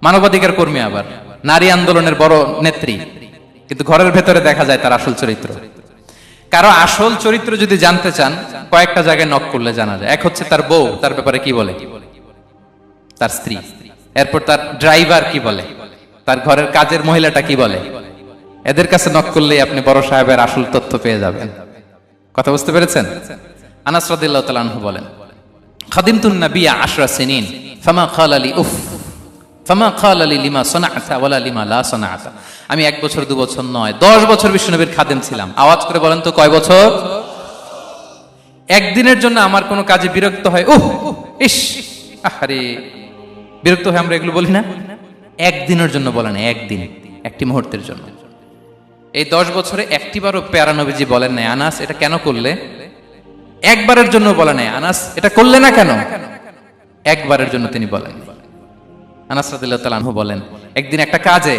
মানবাধিকার কর্মী, আবার নারী আন্দোলনের বড় নেত্রী, কিন্তু ঘরের ভেতরে দেখা যায় তার আসল চরিত্র। কারো আসল চরিত্র যদি জানতে চান, কয়েকটা জায়গায় নক করলে জানা যায়। এক হচ্ছে তার বউ, তার ব্যাপারে কি বলে, তার স্ত্রী। এরপর তার ড্রাইভার কি বলে, তার ঘরের কাজের মহিলাটা কি বলে। এদের কাছে নক করলেই আপনি বড় সাহেবের আসল তথ্য পেয়ে যাবেন। কথা বুঝতে পেরেছেন? আনাস রাদিয়াল্লাহু তাআলা আনহু বলেন, খাদিমতুন নাবিয়্যা 10 সিনিন ফামা ক্বালা লি উফ ফামা ক্বালা লি লিমা সানা'তা ওয়ালা লিমা লা সানা'তা। আমি 1 বছর 2 বছর নয়, 10 বছর বিশ্বনবীর খাদেম ছিলাম। আওয়াজ করে বলেন তো কয় বছর? একদিনের জন্য আমার কোনো কাজে বিরক্ত হয়, উহ ইস আরে, বিরক্ত হয়ে আমরা এগুলো বলি না? একদিনের জন্য বলেন, একদিন, একটি মুহূর্তের জন্য। এই 10 বছরে একটিবারও প্যারা নবীজি বলেন নাই আনাস এটা কেন করলে? একবারের জন্য বলে নাই আনাস এটা করলে না কেন? একবারের জন্য তিনি বলেন। আনাস রাদিয়াল্লাহু তাআলা আনহু বলেন, একদিন একটা কাজে,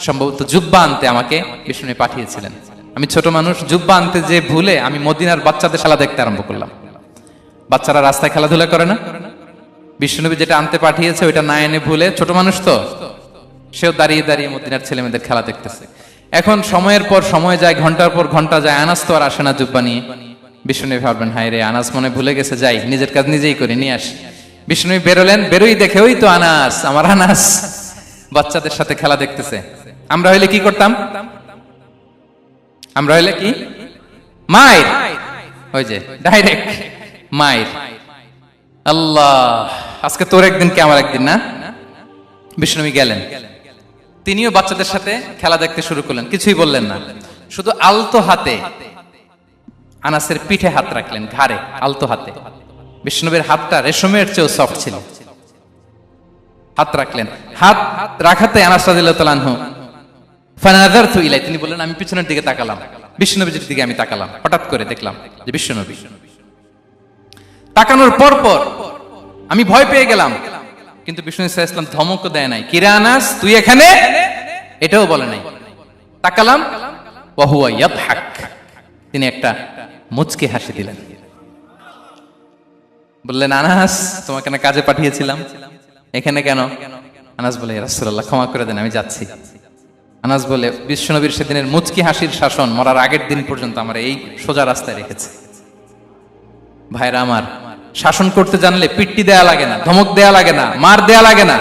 সম্ভবত জুব্বা আনতে আমাকে বিষ্ণু পাঠিয়েছিলেন। আমি ছোট মানুষ, জুব্বা আনতে যে ভুলে আমি মদিনার বাচ্চাদের খেলা দেখতে আরম্ভ করলাম। বাচ্চারা রাস্তায় খেলাধুলা করে না? বিষ্ণুনবী যেটা আনতে পাঠিয়েছে ওইটা না এনে ভুলে, ছোট মানুষ তো, সেও দাঁড়িয়ে দাঁড়িয়ে মদিনার ছেলেমেয়েদের খেলা দেখতেছে। এখন সময়ের পর সময় যায়, ঘন্টার পর ঘন্টা যায়, আনাস তো আর আসে না জুব্বা নিয়ে। বিষ্ণুনবী ভাবলেন হায় রে, আনাস মনে ভুলে গেছে, যাই নিজের কাজ নিজেই করি, নিয়ে আসি। বিষ্ণুনবী বেরোলেন, বেরোই দেখে ওই তো আনাস, আমার আনাস বাচ্চাদের সাথে খেলা দেখতেছে। আমরা হইলে কি করতাম? আমরা হইলে কি? মায়ের, ওই যে ডাইরেক্ট মায়ের। আল্লাহ, আজকে তোর একদিন কি আমার একদিন না? বিষ্ণুনবী গেলেন, তিনিও বাচ্চাদের সাথে খেলা দেখতে শুরু করলেন, কিছুই বললেন না, শুধু আলতো হাতে আনাসের পিঠে হাত রাখলেন, ঘাড়ে আলতো হাতে। বিষ্ণুনবীর হাতটা রেশমের চেয়েও সফট ছিল। হাত রাখলেন, হাত রাখাতে আনাস রাদিয়াল্লাহু তাআলা আনহু ফানাযারতু ইলাই, তিনি বললেন আমি পিছনের দিকে তাকালাম, বিষ্ণুনবীর দিকে আমি তাকালাম। হঠাৎ করে দেখলাম যে বিষ্ণুনবী। তাকানোর পর পর আমি ভয় পেয়ে গেলাম, কিন্তু বিষ্ণু সাল্লাল্লাহু আলাইহি ওয়াসাল্লাম ধমকও দেয় নাই, কিরে আনাস তুই এখানে, এটাও বলে নাই। তাকালাম, ওয়া হুয়া ইয়াদহাক, তিনি একটা মুচকি হাসি দিলেন। বললেন আনাস তোমাকে না কাজে পাঠিয়েছিলাম, এখানে কেন? আনাস বলে ইয়া রাসূলুল্লাহ ক্ষমা করে দেন, আমি যাচ্ছি। আনাস বলে বিশ্বনবীর সেদিনের মুচকি হাসির শাসন মরার আগের দিন পর্যন্ত আমার এই সোজা রাস্তায় রেখেছে। ভাইরা আমার, শাসন করতে জানলে পিট্টি দেয়া লাগে না, ধমক দেয়া লাগে না, মার দেয়া লাগে না।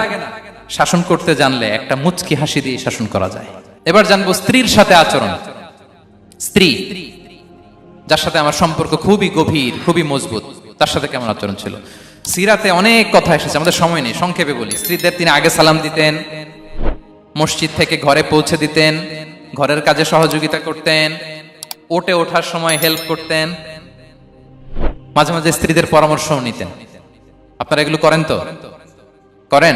শাসন করতে জানলে একটা মুচকি হাসি দিয়ে শাসন করা যায়। এবার জানবো স্ত্রীর সাথে আচরণ। স্ত্রী যার সাথে আমার সম্পর্ক খুবই গভীর, খুবই মজবুত, তার সাথে কেমন আচরণ ছিল? সিরাতে অনেক কথা এসেছে, আমাদের সময় নেই, সংক্ষেপে বলি। স্ত্রীদের তিনি আগে সালাম দিতেন, মসজিদ থেকে ঘরে পৌঁছে দিতেন, ঘরের কাজে সহযোগিতা করতেন, ওঠে ওঠার সময় হেল্প করতেন, মাঝে মাঝে স্ত্রীদের পরামর্শও নিতেন। আপনারা এগুলো করেন তো? করেন?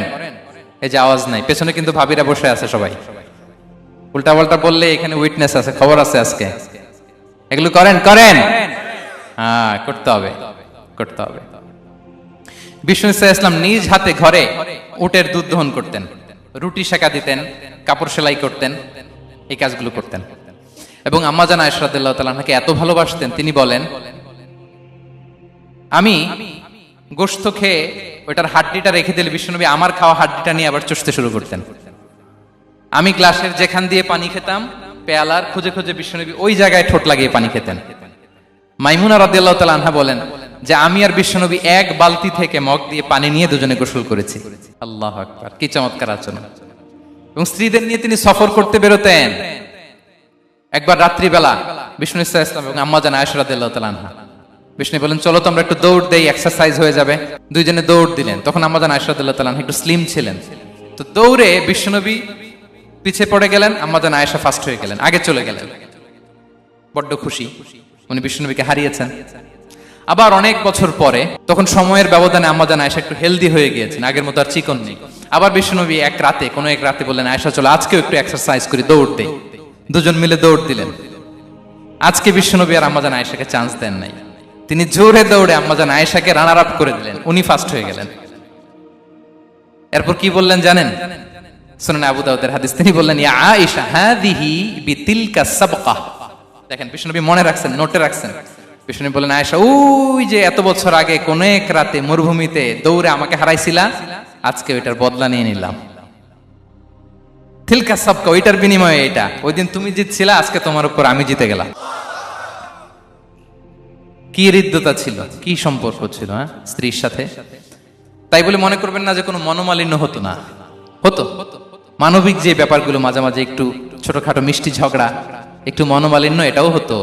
এই যে আওয়াজ নাই, পেছনে কিন্তু ভাবিরা বসে আছে সবাই। উল্টা পাল্টা বললে এখানে উইটনেস আছে, খবর আছে আজকে। এগুলো করেন করেন, হ্যাঁ করতে হবে, করতে হবে। বিষ্ণু ইসলাম নিজ হাতে ঘরে উটের দুধ দহন করতেন, রুটি সেকা দিতেন, কাপড় সেলাই করতেন, এই কাজগুলো করতেন। এবং আম্মা জান আয়েশা রাদিয়াল্লাহু তাআলা আনহাকে এত ভালোবাসতেন, তিনি বলেন, আমি গোশত খেয়ে ওইটার হাড্ডিটা রেখে দিলে বিশ্বনবী আমার খাওয়া হাড্ডিটা নিয়ে আবার চষতে শুরু করতেন। আমি গ্লাসের যেখান দিয়ে পানি খেতাম, পেয়ালার খুঁজে খুঁজে বিশ্বনবী ওই জায়গায় ঠোঁট লাগিয়ে পানি খেতেন। মাইমুনা রাদিয়াল্লাহু তাআলা আনহা বলেন যে আমি আর বিশ্বনবী এক বালতি থেকে মগ দিয়ে পানি নিয়ে দুজনে গোসল করেছি। আল্লাহু আকবার, কি চমৎকার আচরণ। এবং স্ত্রীদের নিয়ে তিনি সফর করতে বেরোতেন। একবার রাত্রিবেলা বিষ্ণু ইসলাম এবং আম্মা জান আয়েশা রাদিয়াল্লাহু তাআলা আনহা, বিষ্ণু বলেন চলো তো আমরা একটু দৌড় দেই, এক্সারসাইজ হয়ে যাবে। দুইজনে দৌড় দিলেন। তখন আম্মা জান আয়েশা রাদিয়াল্লাহু তাআলা আনহা একটু স্লিম ছিলেন, তো দৌড়ে বিশ্বনবী পিছে পড়ে গেলেন, আম্মা জান আয়েশা ফার্স্ট হয়ে গেলেন, আগে চলে গেলেন। বড্ড খুশি, উনি বিশ্বনবীকে হারিয়েছেন। আবার অনেক বছর পরে, তখন সময়ের ব্যবধানে আম্মা জান আয়েশা একটু হেলদি হয়ে গিয়েছেন, আগের মতো আর চিকন নেই। আবার বিশ্বনবী এক রাতে বললেন আয়েশা চলো আজকেও একটু এক্সারসাইজ করি, দৌড় দেই। দুজন মিলে দৌড় দিলেন। আজকে বিশ্বনবী আর আম্মা জান আয়েশাকে চান্স দেন নাই, তিনি জোরে দৌড়ে আম্মা জান আয়েশাকে রানার আপ করে দিলেন, উনি ফার্স্ট হয়ে গেলেন। এরপর কি বললেন জানেন? সুনানে আবু দাউদের হাদিস, তিনি বললেন ইয়া আয়েশা হাদিহি বিতিলকা সাবকা। দেখেন বিশ্বনবী মনে রাখছেন, নোটে রাখছেন। বিশ্বনবী বললেন আয়েশা, ওই যে এত বছর আগে কোন এক রাতে মরুভূমিতে দৌড়ে আমাকে হারাইছিলা, আজকে ওইটার বদলা নিয়ে নিলাম। তিলকা সাবকা, ওইটার বিনিময়ে এটা। ওই দিন তুমি জিতছিলা, আজকে তোমার উপর আমি জিতে গেলাম। কি হৃদ্যতা ছিল, কি সম্পর্ক ছিল হ্যাঁ স্ত্রীর সাথে। তাই বলে মনে করবেন না যে কোনো মনোমালিন্য হতো না, হতো। মানবিক যে ব্যাপারগুলো, মাঝে মাঝে একটু ছোটখাটো মিষ্টি ঝগড়া, একটু মনোমালিন্য, এটাও হতো।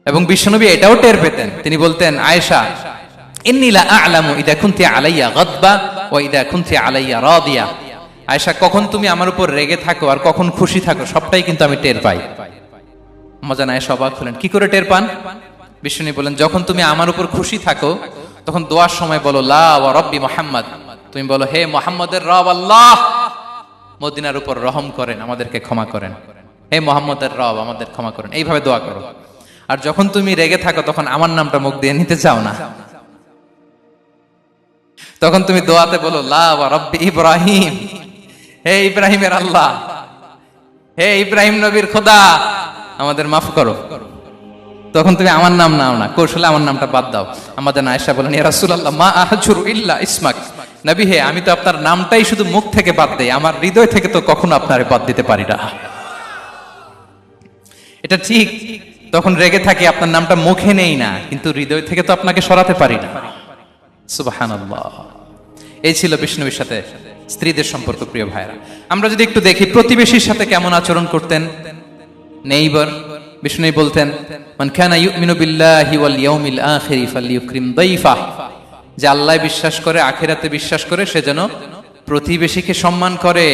এবং বিশ্বনবী এটাও টের পেতেন। তিনি বলতেন আয়েশা ইন্নী লা আ'লামু ইদা কুনতি আলাইয়া গাদবা ওয়া ইদা কুনতি আলাইয়া রাদিয়া। আয়েশা, কখন তুমি আমার উপর রেগে থাকো আর কখন খুশি থাকো সবটাই কিন্তু আমি টের পাই। আম্মা জান আয়েশা অবাক হলেন, কি করে টের পান? বিশ্বনবী বলেন যখন তুমি আমার উপর খুশি থাকো তখন দোয়ার সময় বলো লা ওয়া রাব্বি মুহাম্মদ, তুমি বলো হে মুহাম্মদের রব আল্লাহ, মদিনার উপর রহম করেন, আমাদেরকে ক্ষমা করেন। হে মুহাম্মদের রব, আমাদের ক্ষমা করেন, এইভাবে দোয়া করো। আর যখন তুমি রেগে থাকো তখন আমার নামটা মুখ দিয়ে নিতে চাও না, তখন তুমি দোয়াতে বলো লা ওয়া রাব্বি ইব্রাহিম, হে ইব্রাহিমের আল্লাহ, হে ইব্রাহিম নবীর খোদা, আমাদের মাফ করো। তখন তুমি আমার নাম নাও না, কৌশলে আমার নামটা বাদ দাও। আমাদের আয়েশা বলেন ইয়া রাসূলুল্লাহ মা আহজুরু ইল্লা ইসমাক, নবী হে আমি তো আপনার নামটাই শুধু মুখ থেকে বাদ দেই, আমার হৃদয় থেকে তো কখনো আপনারে বাদ দিতে পারি না। এটা ঠিক, তখন রেগে থাকি, আপনার নামটা মুখে নেই না, কিন্তু হৃদয় থেকে তো আপনাকে সরাতে পারি না। সুবহানাল্লাহ। এই ছিল বিষ্ণুবীর সাথে স্ত্রীদের সম্পর্ক। প্রিয় ভাইরা, আমরা যদি একটু দেখি প্রতিবেশীর সাথে কেমন আচরণ করতেন। নেইবার, বিষ্ণু বলতেন মান কানা ইউমিনু বিল্লাহি ওয়াল ইয়াউমিল আখিরি ফালইউকরিম দাইফা, যে আল্লাহ বিশ্বাস করে, আখিরাতে বিশ্বাস করে, সে যেন প্রতিবেশীকে সম্মান করে।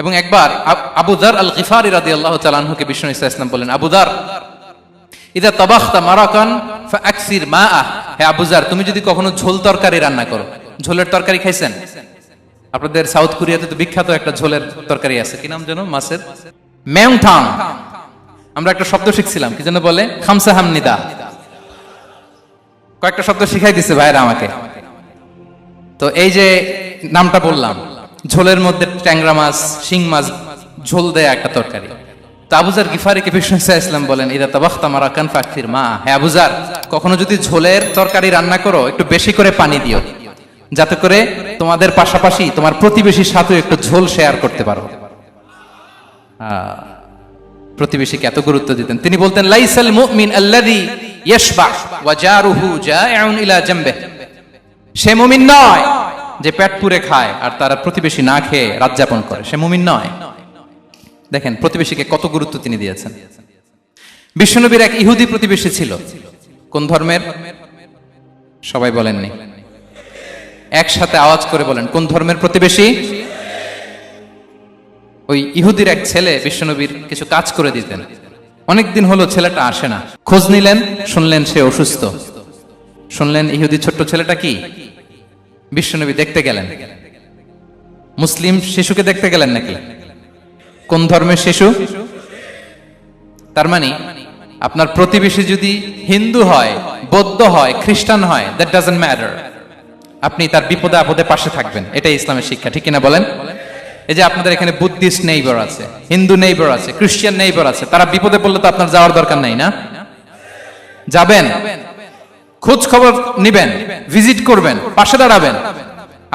এবং একবার আবু যার আল গিফারি রাদিয়াল্লাহু তাআলা আনহুকে বিষ্ণু ইসলাম বলেন আবু যার ইদা তাবাখতা মারাকান ফাআকসির মাআ, হে আবু যার তুমি যদি কখনো ঝোল তরকারি রান্না করো, ঝোলের তরকারি খাইছেন? আপনাদের সাউথ কোরিয়াতে তো বিখ্যাত একটা ঝোলের তরকারি আছে, কি নাম যেন, মাছের মেংথাং। আমরা একটা শব্দ শিখছিলাম, কি যেন বলে, খামসা হামনিদা। কয়েকটা শব্দ শিখাই দিছে ভাইরা আমাকে। তো এই যে নামটা বললাম, ঝোলের মধ্যে ট্যাংরা মাছ, শিং মাছ ঝোল দেয়া একটা তরকারি। তো আবু যার গিফারিকে বিষ্ণু ইসলাম বলেন ইদা তাবাখতা মারাকান ফাকসির মা, হে আবু যার কখনো যদি ঝোলের তরকারি রান্না করো একটু বেশি করে পানি দিও, যাতে করে তোমাদের পাশাপাশি তোমার প্রতিবেশীর সাথে একটু ঝোল শেয়ার করতে পারো। প্রতিবেশীকে এত গুরুত্ব দিতেন। তিনি বলতেন লাইসাল মুমিন আল্লাযী ইয়াশবা ওয়া জারুহু জাইউন ইলা জামবিহি, সে মুমিন নয় যে পেট পুরে খায় আর তার প্রতিবেশী না খেয়ে রাত যাপন করে, সে মুমিন নয়। দেখেন প্রতিবেশীকে কত গুরুত্ব তিনি দিয়েছেন। বিশ্বনবীর এক ইহুদি প্রতিবেশী ছিল। কোন ধর্মের? সবাই বলেননি, একসাথে আওয়াজ করে বলেন, কোন ধর্মের প্রতিবেশী? ওই ইহুদির এক ছেলে বিশ্বনবীর কিছু কাজ করে দিতেন। অনেকদিন হলো ছেলেটা আসে না, খোঁজ নিলেন, শুনলেন সে অসুস্থ। শুনলেন ইহুদি ছোট্ট ছেলেটা কি, বিশ্বনবী দেখতে গেলেন। মুসলিম শিশুকে দেখতে গেলেন নাকি? কোন ধর্মের শিশু? তার মানে আপনার প্রতিবেশী যদি হিন্দু হয়, বৌদ্ধ হয়, খ্রিস্টান হয়, দ্যাট ডাজন্ট ম্যাটার, আপনি তার বিপদে আপদে পাশে থাকবেন। এটাই ইসলামের শিক্ষা, ঠিক কিনা বলেন? এই যে আপনাদের এখানে বুদ্ধিস্ট নেইবার আছে, হিন্দু নেইবার আছে, খ্রিস্টান নেইবার আছে, তারা বিপদে পড়লে তো আপনার যাওয়ার দরকার নাই না? যাবেন, খোঁজ খবর নিবেন, ভিজিট করবেন, পাশে দাঁড়াবেন।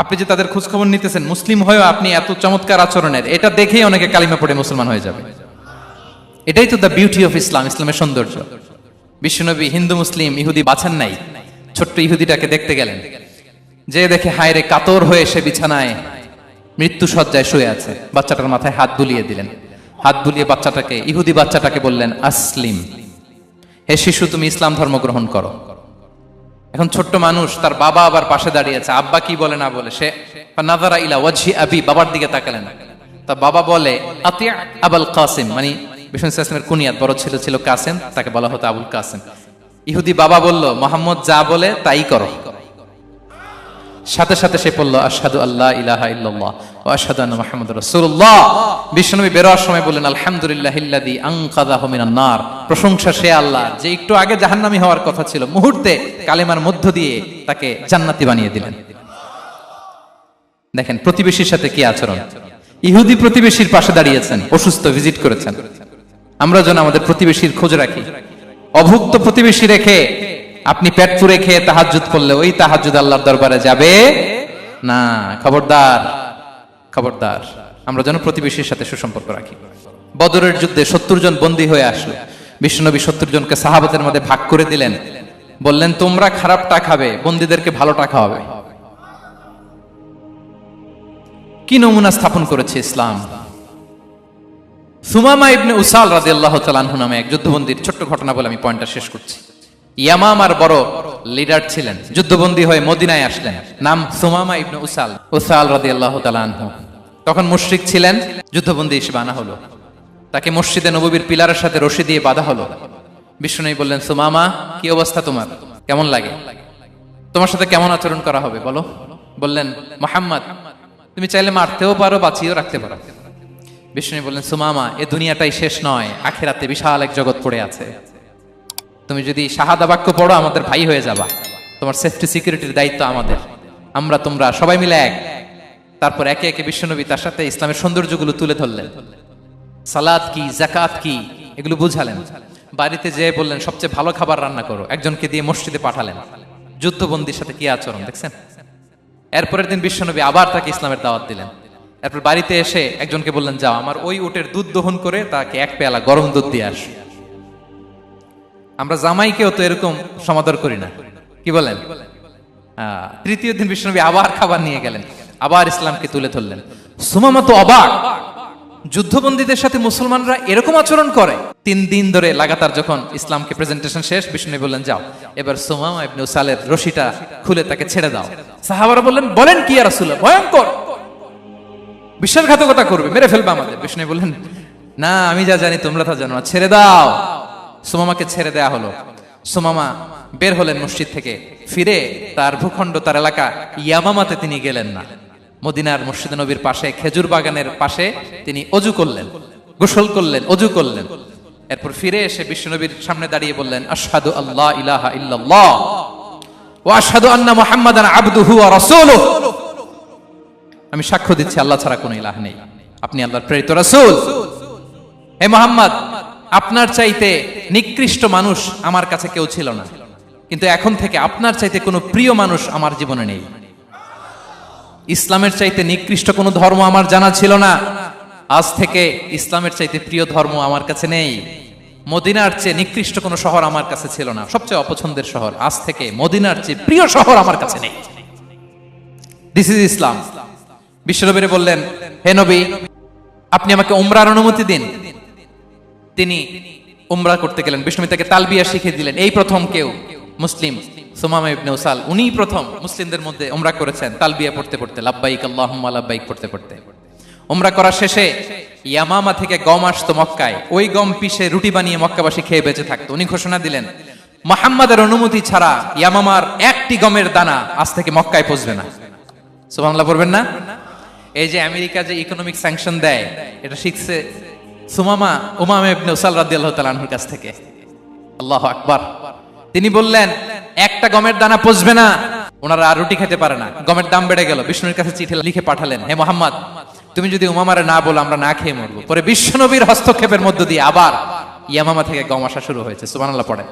আপনি যে তাদের খোঁজ খবর নিতেছেন, মুসলিম হয়েও আপনি এত চমৎকার আচরণের, এটা দেখেই অনেকে কালিমা পড়ে মুসলমান হয়ে যাবে। এটাই তো দ্য বিউটি অফ ইসলাম, ইসলামের সৌন্দর্য। বিশ্বনবী হিন্দু মুসলিম ইহুদি বাছান নাই, ছোট্ট ইহুদিটাকে দেখতে গেলেন, যে দেখে হায় রে, কাতর হয়ে সে বিছানায় মৃত্যু সজ্জায় শুয়ে আছে। বাচ্চাটার মাথায় হাত বুলিয়ে দিলেন, হাত বুলিয়ে বাচ্চাটাকে, ইহুদি বাচ্চাটাকে বললেন, আসলিম, হে শিশু তুমি ইসলাম ধর্ম গ্রহণ করো। এখন ছোট্ট মানুষ, তার বাবা আবার পাশে দাঁড়িয়ে আছে, আব্বা কি বলে না বলে, সে নাযারা ইলা ওয়াজহি আবি, বাবার দিকে তাকালেন। তা বাবা বলে আতি আবুল কাসিম, মানে বিষ্ণু ইসলামের কুনিয়াত, বড় ছেলে ছিল কাসিম, তাকে বলা হতো আবুল কাসিম। ইহুদি বাবা বলল, মোহাম্মদ যা বলে তাই করো। সাথে সাথে সে পড়ল আশহাদু আল্লা ইলাহা ইল্লাল্লাহ ওয়া আশহাদু আন্না মুহাম্মাদুর রাসূলুল্লাহ। বিশ্বনবী বের হওয়ার সময় বললেন, আলহামদুলিল্লাহিল্লাযী আনকাযাহু মিনান নার, প্রশংসা সে আল্লাহ যে একটু আগে জাহান্নামী হওয়ার কথা ছিল, মুহূর্তে কালেমার মধ্য দিয়ে তাকে জান্নাতি বানিয়ে দিলেন। দেখেন প্রতিবেশীর সাথে কি আচরণ। ইহুদি প্রতিবেশীর পাশে দাঁড়িয়েছেন, অসুস্থ, ভিজিট করেছেন। আমরা যেন আমাদের প্রতিবেশীর খোঁজ রাখি। অভুক্ত প্রতিবেশী রেখে আপনি পেট পুরে খেয়ে তাহাজ্জুদ করলে ওই তাহাজ্জুদ আল্লাহর দরবারে যাবে না। খবরদার, খবরদার, আমরা যেন প্রতিবেশীর সাথে সুসম্পর্ক রাখি। বদরের যুদ্ধে 70 জন বন্দী হয়ে আসলো। বিশ্বনবী 70 জনকে সাহাবাদের মধ্যে ভাগ করে দিলেন, বললেন তোমরা খারাপটা খাবে, বন্দীদেরকে ভালোটা খাওয়াবে। কি নমুনা স্থাপন করেছে ইসলাম। সুমামা ইবনে উসাল রাদিয়াল্লাহু তাআলা আনহু নামে এক যুদ্ধবন্দীর ছোট্ট ঘটনা বলে আমি পয়েন্টটা শেষ করছি। ইয়ামামার বড় লিডার ছিলেন, যুদ্ধবন্দী হয়ে মদিনায় আসলেন, নাম সুমামা ইবনে উসাল রাদিয়াল্লাহু তাআলা আনহু। তখন মুশরিক ছিলেন, যুদ্ধবন্দী হিসেবে আনা হলো। তাকে মসজিদে নববীর পিলারের সাথে রশি দিয়ে বাঁধা হলো। বিষ্ণুনবী বললেন, সুমামা কি অবস্থা তোমার, কেমন লাগে, তোমার সাথে কেমন আচরণ করা হবে বলো। বললেন, মুহাম্মদ তুমি চাইলে মারতেও পারো, বাঁচিয়েও রাখতে পারো। বিষ্ণুনবী বললেন, সুমামা এ দুনিয়াটাই শেষ নয়, আখিরাতে বিশাল এক জগৎ পড়ে আছে। তুমি যদি শাহাদা বাক্য পড়ো আমাদের ভাই হয়ে যাবা, তোমার সেফটি সিকিউরিটির দায়িত্ব আমাদের, আমরা তোমরা সবাই মিলে এক। তারপর একে একে বিশ্বনবী তার সাথে ইসলামের সৌন্দর্যগুলো তুলে ধরলেন। সালাত কি, যাকাত কি, এগুলো বুঝালেন। বাড়িতে যেয়ে বললেন সবচেয়ে ভালো খাবার রান্না করো, একজনকে দিয়ে মসজিদে পাঠালেন। যুদ্ধবন্দীর সাথে কি আচরণ দেখছেন। এরপরের দিন বিশ্বনবী আবার তাকে ইসলামের দাওয়াত দিলেন। এরপর বাড়িতে এসে একজনকে বললেন, যাও আমার ওই উটের দুধ দহন করে তাকে এক পেয়ালা গরম দুধ দিয়ে আস। আমরা জামাইকেও তো এরকম সমাদর করি না, কি বলেন। তৃতীয় দিন বিশ্বনবী আবার খাবার নিয়ে গেলেন, আবার ইসলামকে তুলে ধরলেন। সুমামা তো অবাক, যুদ্ধবন্দীদের সাথে মুসলমানরা এরকম আচরণ করে। 3 দিন ধরে লাগাতার যখন ইসলামকে প্রেজেন্টেশন শেষ, বিষ্ণু বললেন, যাও এবার সুমামা ইবনে উসালের রশিটা খুলে তাকে ছেড়ে দাও। সাহাবারা বললেন, বলেন কি ইয়া রাসূলুল্লাহ, ভয়ঙ্কর, বিশ্বাসঘাতকতা করবে, মেরে ফেলবে আমাদের। বিষ্ণু বললেন, না আমি যা জানি তোমরা তা জানো না, ছেড়ে দাও। সুমামাকে ছেড়ে দেয়া হলো। সুমামা বের হলেন মসজিদ থেকে, ফিরে তার ভূখণ্ড, তার এলাকা ইয়ামামাতে তিনি গেলেন না। মদিনার মসজিদে নবীর পাশে খেজুর বাগানের পাশে তিনি অজু করলেন, গোসল করলেন, অজু করলেন। এরপর ফিরে এসে বিশ্বনবীর সামনে দাঁড়িয়ে বললেন, আশহাদু আল্লা ইলাহা ইল্লাল্লাহ ওয়া আশহাদু আন্না মুহাম্মাদান আবদুহু ওয়া রাসূলুহু, আমি সাক্ষ্য দিচ্ছি আল্লাহ ছাড়া কোনো ইলাহ নেই, আপনি আল্লাহর প্রেরিত রাসূল। হে মুহাম্মদ, আপনার চাইতে নিকৃষ্ট মানুষ আমার কাছে কেউ ছিল না, কিন্তু এখন থেকে আপনার চাইতে কোনো প্রিয় মানুষ আমার জীবনে নেই। ইসলামের চাইতে নিকৃষ্ট কোনো ধর্ম আমার জানা ছিল না, আজ থেকে ইসলামের চাইতে প্রিয় ধর্ম আমার কাছে নেই। মদিনার চেয়ে নিকৃষ্ট কোনো শহর আমার কাছে ছিল না, সবচেয়ে অপছন্দের শহর, আজ থেকে মদিনার চেয়ে প্রিয় শহর আমার কাছে নেই। দিস ইজ ইসলাম। বিশ্বনবী বললেন, হে নবী আপনি আমাকে উমরার অনুমতি দিন। তিনি উমরা করতে গেলেন, বিষ্ণু তাকে তালবিয়া শিখিয়ে দিলেন। এই প্রথম কেউ মুসলিম সুমামা ইবনে উসাল, উনি প্রথম মুসলিমদের মধ্যে উমরা করেছেন তালবিয়া পড়তে পড়তে, লাব্বাইক আল্লাহুম্মা লাব্বাইক পড়তে পড়তে। উমরা করা শেষে ইয়ামামা থেকে গম আসতো মক্কায়, ওই গম পিষে রুটি বানিয়ে মক্কাবাসী খেয়ে বেঁচে থাকতো। উনি ঘোষণা দিলেন, মুহাম্মাদের অনুমতি ছাড়া ইয়ামামার একটি গমের দানা আজ থেকে মক্কায় পৌঁছবে না। সুবহানাল্লাহ পড়বেন না? এই যে আমেরিকা যে ইকোনমিক স্যাংশন দেয়, এটা শিখছে উমামা ইবনে উসাল রাদিয়াল্লাহু তাআলা আনহুর কাছ থেকে। আল্লাহু আকবার। তিনি বললেন একটা গমের দানা পচবে না, ওনারা আর রুটি খেতে পারে না, গমের দাম বেড়ে গেল। বিষ্ণুর কাছে চিঠি লিখে পাঠালেন, হে মুহাম্মদ, তুমি যদি উমামারে না বলো আমরা না খেয়ে মরবো। পরে বিশ্বনবীর হস্তক্ষেপের মধ্য দিয়ে আবার ইয়ামামা থেকে গম আসা শুরু হয়েছে। সুবহানাল্লাহ পড়ে।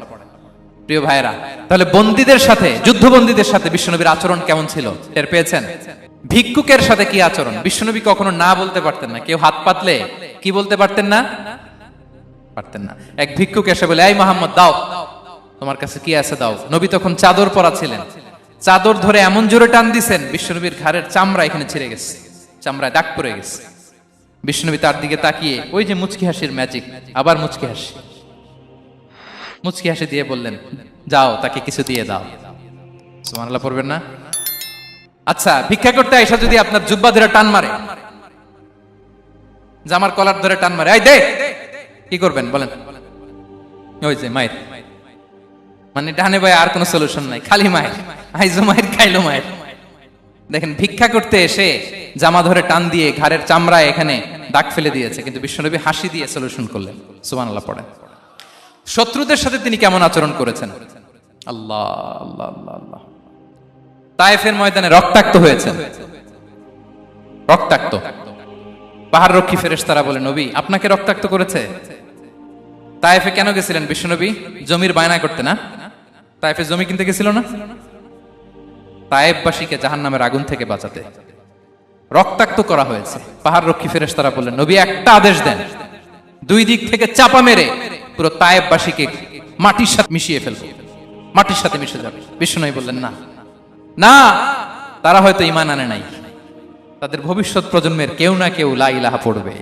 প্রিয় ভাইরা, তাহলে বন্দীদের সাথে, যুদ্ধবন্দীদের সাথে বিশ্বনবীর আচরণ কেমন ছিল টের পেয়েছেন? ভিক্ষুকের সাথে কি আচরণ? বিশ্বনবী কখনো না বলতে পারতেন না। কেউ হাত পাতলে কি বলতে পারতেন না? পারতেন না। এক ভিক্ষুক এসে বলে, এই মুহাম্মদ দাও, তোমার কাছে কি আছে দাও। নবী তখন চাদর পরা ছিলেন, চাদর ধরে এমন জোরে টান দিছেন বিশ্বনবীর ঘাড়ের চামড়া এখানে ছিঁড়ে গেছে, চামড়ায় দাগ পড়ে গেছে। বিশ্বনবী তার দিকে তাকিয়ে ওই যে মুচকি হাসির ম্যাজিক, আবার মুচকি হাসি দিয়ে বললেন, যাও তাকে কিছু দিয়ে দাও। সুবহানাল্লাহ পড়বেন না? আচ্ছা, ভিক্ষা করতে আইসা যদি আপনার জুব্বা ধরে টান মারে, জামার কলার ধরে টান মারে, এই দে, কি করবেন বলেন? ওই যে মায়ের, মানে ডানে বায়ে আর কোনো সলিউশন নাই, খালি মায়ের, আইজো মায়ের খাইলো মায়ের। দেখেন, ভিক্ষা করতে এসে জামা ধরে টান দিয়ে ঘাড়ের চামড়ায় এখানে দাগ ফেলে দিয়েছে, কিন্তু বিশ্বনবী হাসি দিয়ে সলিউশন করলেন। সুবহানাল্লাহ পড়েন। শত্রুদের সাথে তিনি কেমন আচরণ করেছেন? আল্লাহ আল্লাহ আল্লাহ আল্লাহ। তায়েফের ময়দানে রক্তাক্ত হয়েছেন, রক্তাক্ত। পাহাড় রক্ষী ফেরেশতারা বলে, নবী আপনাকে রক্তাক্ত করেছে? তায়েফে কেন গেছিলেন বিশ্বনবী? জমির বায়না করতে না? তায়েফে জমি কিনতে গেছিল না? তায়েফবাসীকে জাহান্নামের আগুন থেকে বাঁচাতে রক্তাক্ত করা হয়েছে। পাহাড় রক্ষী ফেরেশতারা বললেন, নবী একটা আদেশ দেন, দুই দিক থেকে চাপা মেরে পুরো তায়েফবাসীকে মাটির সাথে মিশিয়ে ফেলবো, মাটির সাথে মিশে যাবে। বিশ্বনবী বললেন, না না, তারা হয়তো ঈমান আনে নাই, তাদের ভবিষ্যৎ প্রজন্মের কেউ না কেউ লা ইলাহা পড়বে,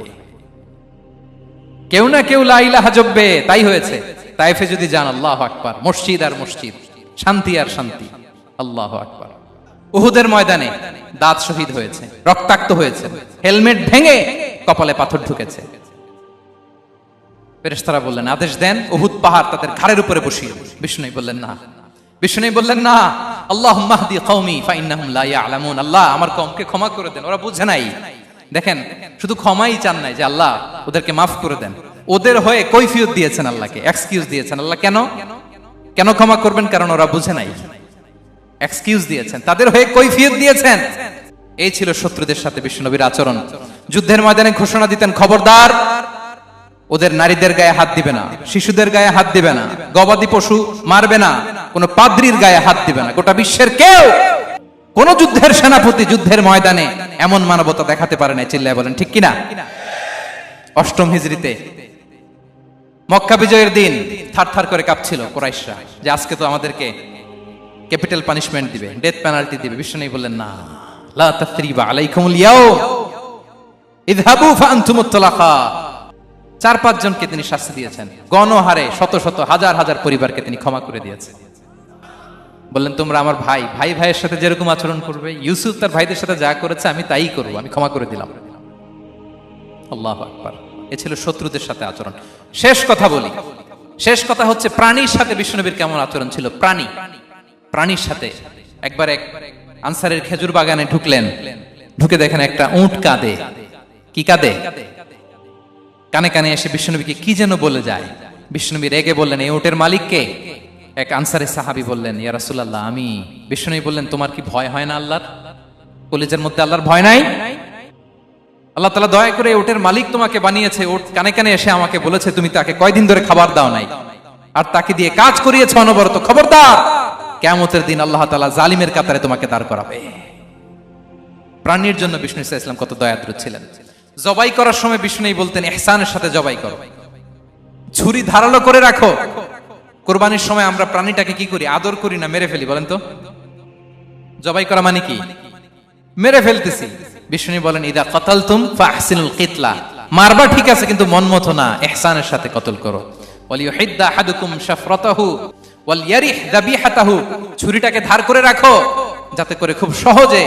কেউ না কেউ লা ইলাহা জপবে, তাই হয়েছে। তায়েফে যদি যান, আল্লাহু আকবার, মসজিদ আর মসজিদ, শান্তি আর শান্তি। আল্লাহু আকবার। উহুদের ময়দানে দাঁত শহীদ হয়েছে, রক্তাক্ত হয়েছে, হেলমেট ভেঙে কপালে পাথর ঢুকেছে। ফেরেশতারা বললেন, আদেশ দেন উহুদ পাহাড় তাদের ঘাড়ের উপরে বসিয়ে। বিষ্ণু বললেন, না। বিষ্ণু বললেন, না, আল্লাহুম্মা হদি কওমি ফাইন্নাহুম লা ইয়ালামুন। আল্লাহ আমার কওমকে ক্ষমা করে দেন, ওরা বুঝে নাই। দেখেন, শুধু ক্ষমাই চান নাই যে আল্লাহ ওদেরকে মাফ করে দেন, ওদের হয়ে কৈফিয়ত দিয়েছেন আল্লাহকে, এক্সকিউজ দিয়েছেন। আল্লাহ কেন কেন ক্ষমা করবেন? কারণ ওরা বুঝে নাই। এক্সকিউজ দিয়েছেন, তাদের হয়ে কৈফিয়ত দিয়েছেন। এই ছিল শত্রুদের সাথে বিশ্বনবীর আচরণ। যুদ্ধের ময়দানে ঘোষণা দিতেন, খবরদার, ওদের নারীদের গায়ে হাত দিবে না, শিশুদের গায়ে হাত দিবে না, গবাদি পশু মারবে না, কোন পাদ্রীর গায়ে হাত দিবে না। গোটা বিশ্বের কেউ, কোন যুদ্ধের সেনাপতি যুদ্ধের ময়দানে এমন মানবতা দেখাতে পারে না। চিল্লায় বলেন ঠিক কিনা? অষ্টম হিজরিতে মক্কা বিজয়ের দিন থারথার করে কাঁপছিল কুরাইশরা যে আজকে তো আমাদেরকে ক্যাপিটাল পানিশমেন্ট দিবে, ডেথ পেনাল্টি দিবে। বিশ্বনবী বললেন, না, লা তাসরিবা আলাইকুমুল ইয়াউম ইযহাবু ফাআনতুমুত তালাকা। 4-5 জনকে তিনি শাস্তি দিয়েছেন, গণহারে শত শত হাজার হাজার পরিবারকে তিনি ক্ষমা করে দিয়েছেন। বললেন, তোমরা আমার ভাই, ভাই ভাইয়ের সাথে যেরকম আচরণ করবে, ইউসুফ তার ভাইদের সাথে যা করেছে আমি তাই করব, আমি ক্ষমা করে দিলাম। আল্লাহু আকবার। এ ছিল শত্রুদের সাথে আচরণ। শেষ কথা বলি, শেষ কথা হচ্ছে প্রাণীর সাথে বিশ্বনবীর কেমন আচরণ ছিল। প্রাণীর সাথে একবার এক আনসারের খেজুর বাগানে ঢুকলেন, ঢুকে দেখেন একটা উট কাঁদে। কি কাঁদে? কানে কানে এসে বিশ্বনবীকে কি যেন বলে যায়। বিশ্বনবী রেগে বললেন, এই উটের মালিক কে? এক আনসারের সাহাবী বললেন, ইয়া রাসূলুল্লাহ আমি। বিশ্বনবী বললেন, তোমার কি ভয় হয় না আল্লাহর? কলিজার মধ্যে আল্লাহর ভয় নাই? আল্লাহ তাআলা দয়া করে উটের মালিক তোমাকে বানিয়েছে, উট কানে কানে এসে আমাকে বলেছে তুমি তাকে কয়দিন ধরে খাবার দাও নাই, আর তাকে দিয়ে কাজ করিয়েছে অনবরত। খবরদার, কিয়ামতের দিন আল্লাহ তাআলা জালিমের কাতারে তোমাকে দাঁড় করাবে। প্রাণীর জন্য বিষ্ণু ইসা ইসলাম কত দয়াদ্র ছিলেন। জবাই করার সময় বিষ্ণু বলতেন, ইহসানের সাথে জবাই করো, ছুরি ধারালো করে রাখো। কুরবানির সময় আমরা প্রাণীটাকে কি করি? আদর করি না মেরে ফেলি? বলেন তো, জবাই করা মানে কি? মেরে ফেলতেছি। বিষ্ণু বলেন, ইদা কাতালতুম ফাহসিনুল কিতলা, মারবা ঠিক আছে কিন্তু মন মতো না, ইহসানের সাথে কতল করো। ওয়ালিউহিদ্দা আহাদুকুম শাফরাতাহু ওয়ালইয়ারিহ যাবিহাতাহু, ছুরিটাকে ধার করে রাখো যাতে করে খুব সহজে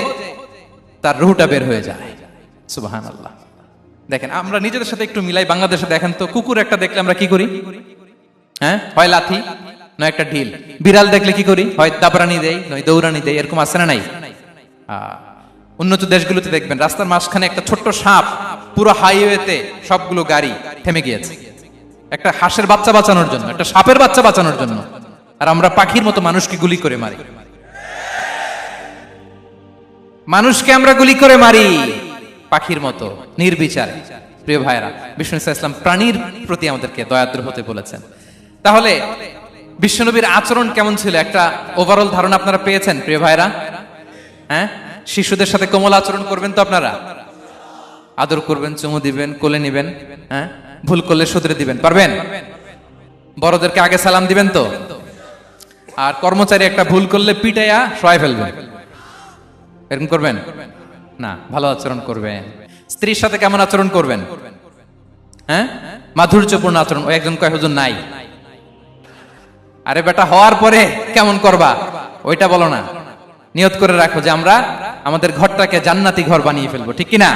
তার রুহটা বের হয়ে যায়। সুবহানাল্লাহ। দেখেন, আমরা নিজেদের সাথে একটু মিলাই। বাংলাদেশে দেখেন তো, কুকুর একটা দেখলে আমরা কি করি? হ্যাঁ, হয় লাথি নয় একটা ঢিল। বিড়াল দেখলে কি করি? হয় দাবরানি দেই নয় দৌড়ানি দেই। এরকম আছে না নাই? উন্নত দেশগুলোতে দেখবেন রাস্তার মাঝখানে একটা ছোট্ট সাপ, পুরো হাইওয়েতে সবগুলো গাড়ি থেমে গিয়েছে একটা হাঁসের বাচ্চা বাঁচানোর জন্য, একটা সাপের বাচ্চা বাঁচানোর জন্য। আর আমরা পাখির মতো মানুষকে গুলি করে মারি, মানুষকে আমরা গুলি করে মারি পাখির মতো নির্বিচারে। প্রিয় ভাইরা, বিষ্ণু ইসলাম প্রাণীর প্রতি আমাদেরকে দয়াদ্র হতে বলেছেন। তাহলে বিশ্বনবীর আচরণ কেমন ছিল একটা ওভারঅল ধারণা আপনারা পেয়েছেন প্রিয় ভাইরা? হ্যাঁ, শিশুদের সাথে কোমল আচরণ করবেন তো আপনারা? আদর করবেন, চুমু দিবেন, কোলে নিবেন, হ্যাঁ, ভুল করলে শুধরে দিবেন, পারবেন? বড়দেরকে আগে সালাম দিবেন তো? আর কর্মচারী একটা ভুল করলে পিটাইয়া শোয়াই ফেলবেন, এরকম করবেন না? ভালো আচরণ করবেন। স্ত্রীর সাথে কেমন আচরণ করবেন? হ্যাঁ, মাধুর্যপূর্ণ আচরণ। ওই একজন কয় হুজুর নাই। আরে বেটা, হওয়ার পরে কেমন করবা ওইটা বলো না, নিয়ত করে রাখো যে আমরা আমাদের ঘরটাকে জান্নাতি ঘর বানিয়ে ফেলবো, ঠিক কিনা?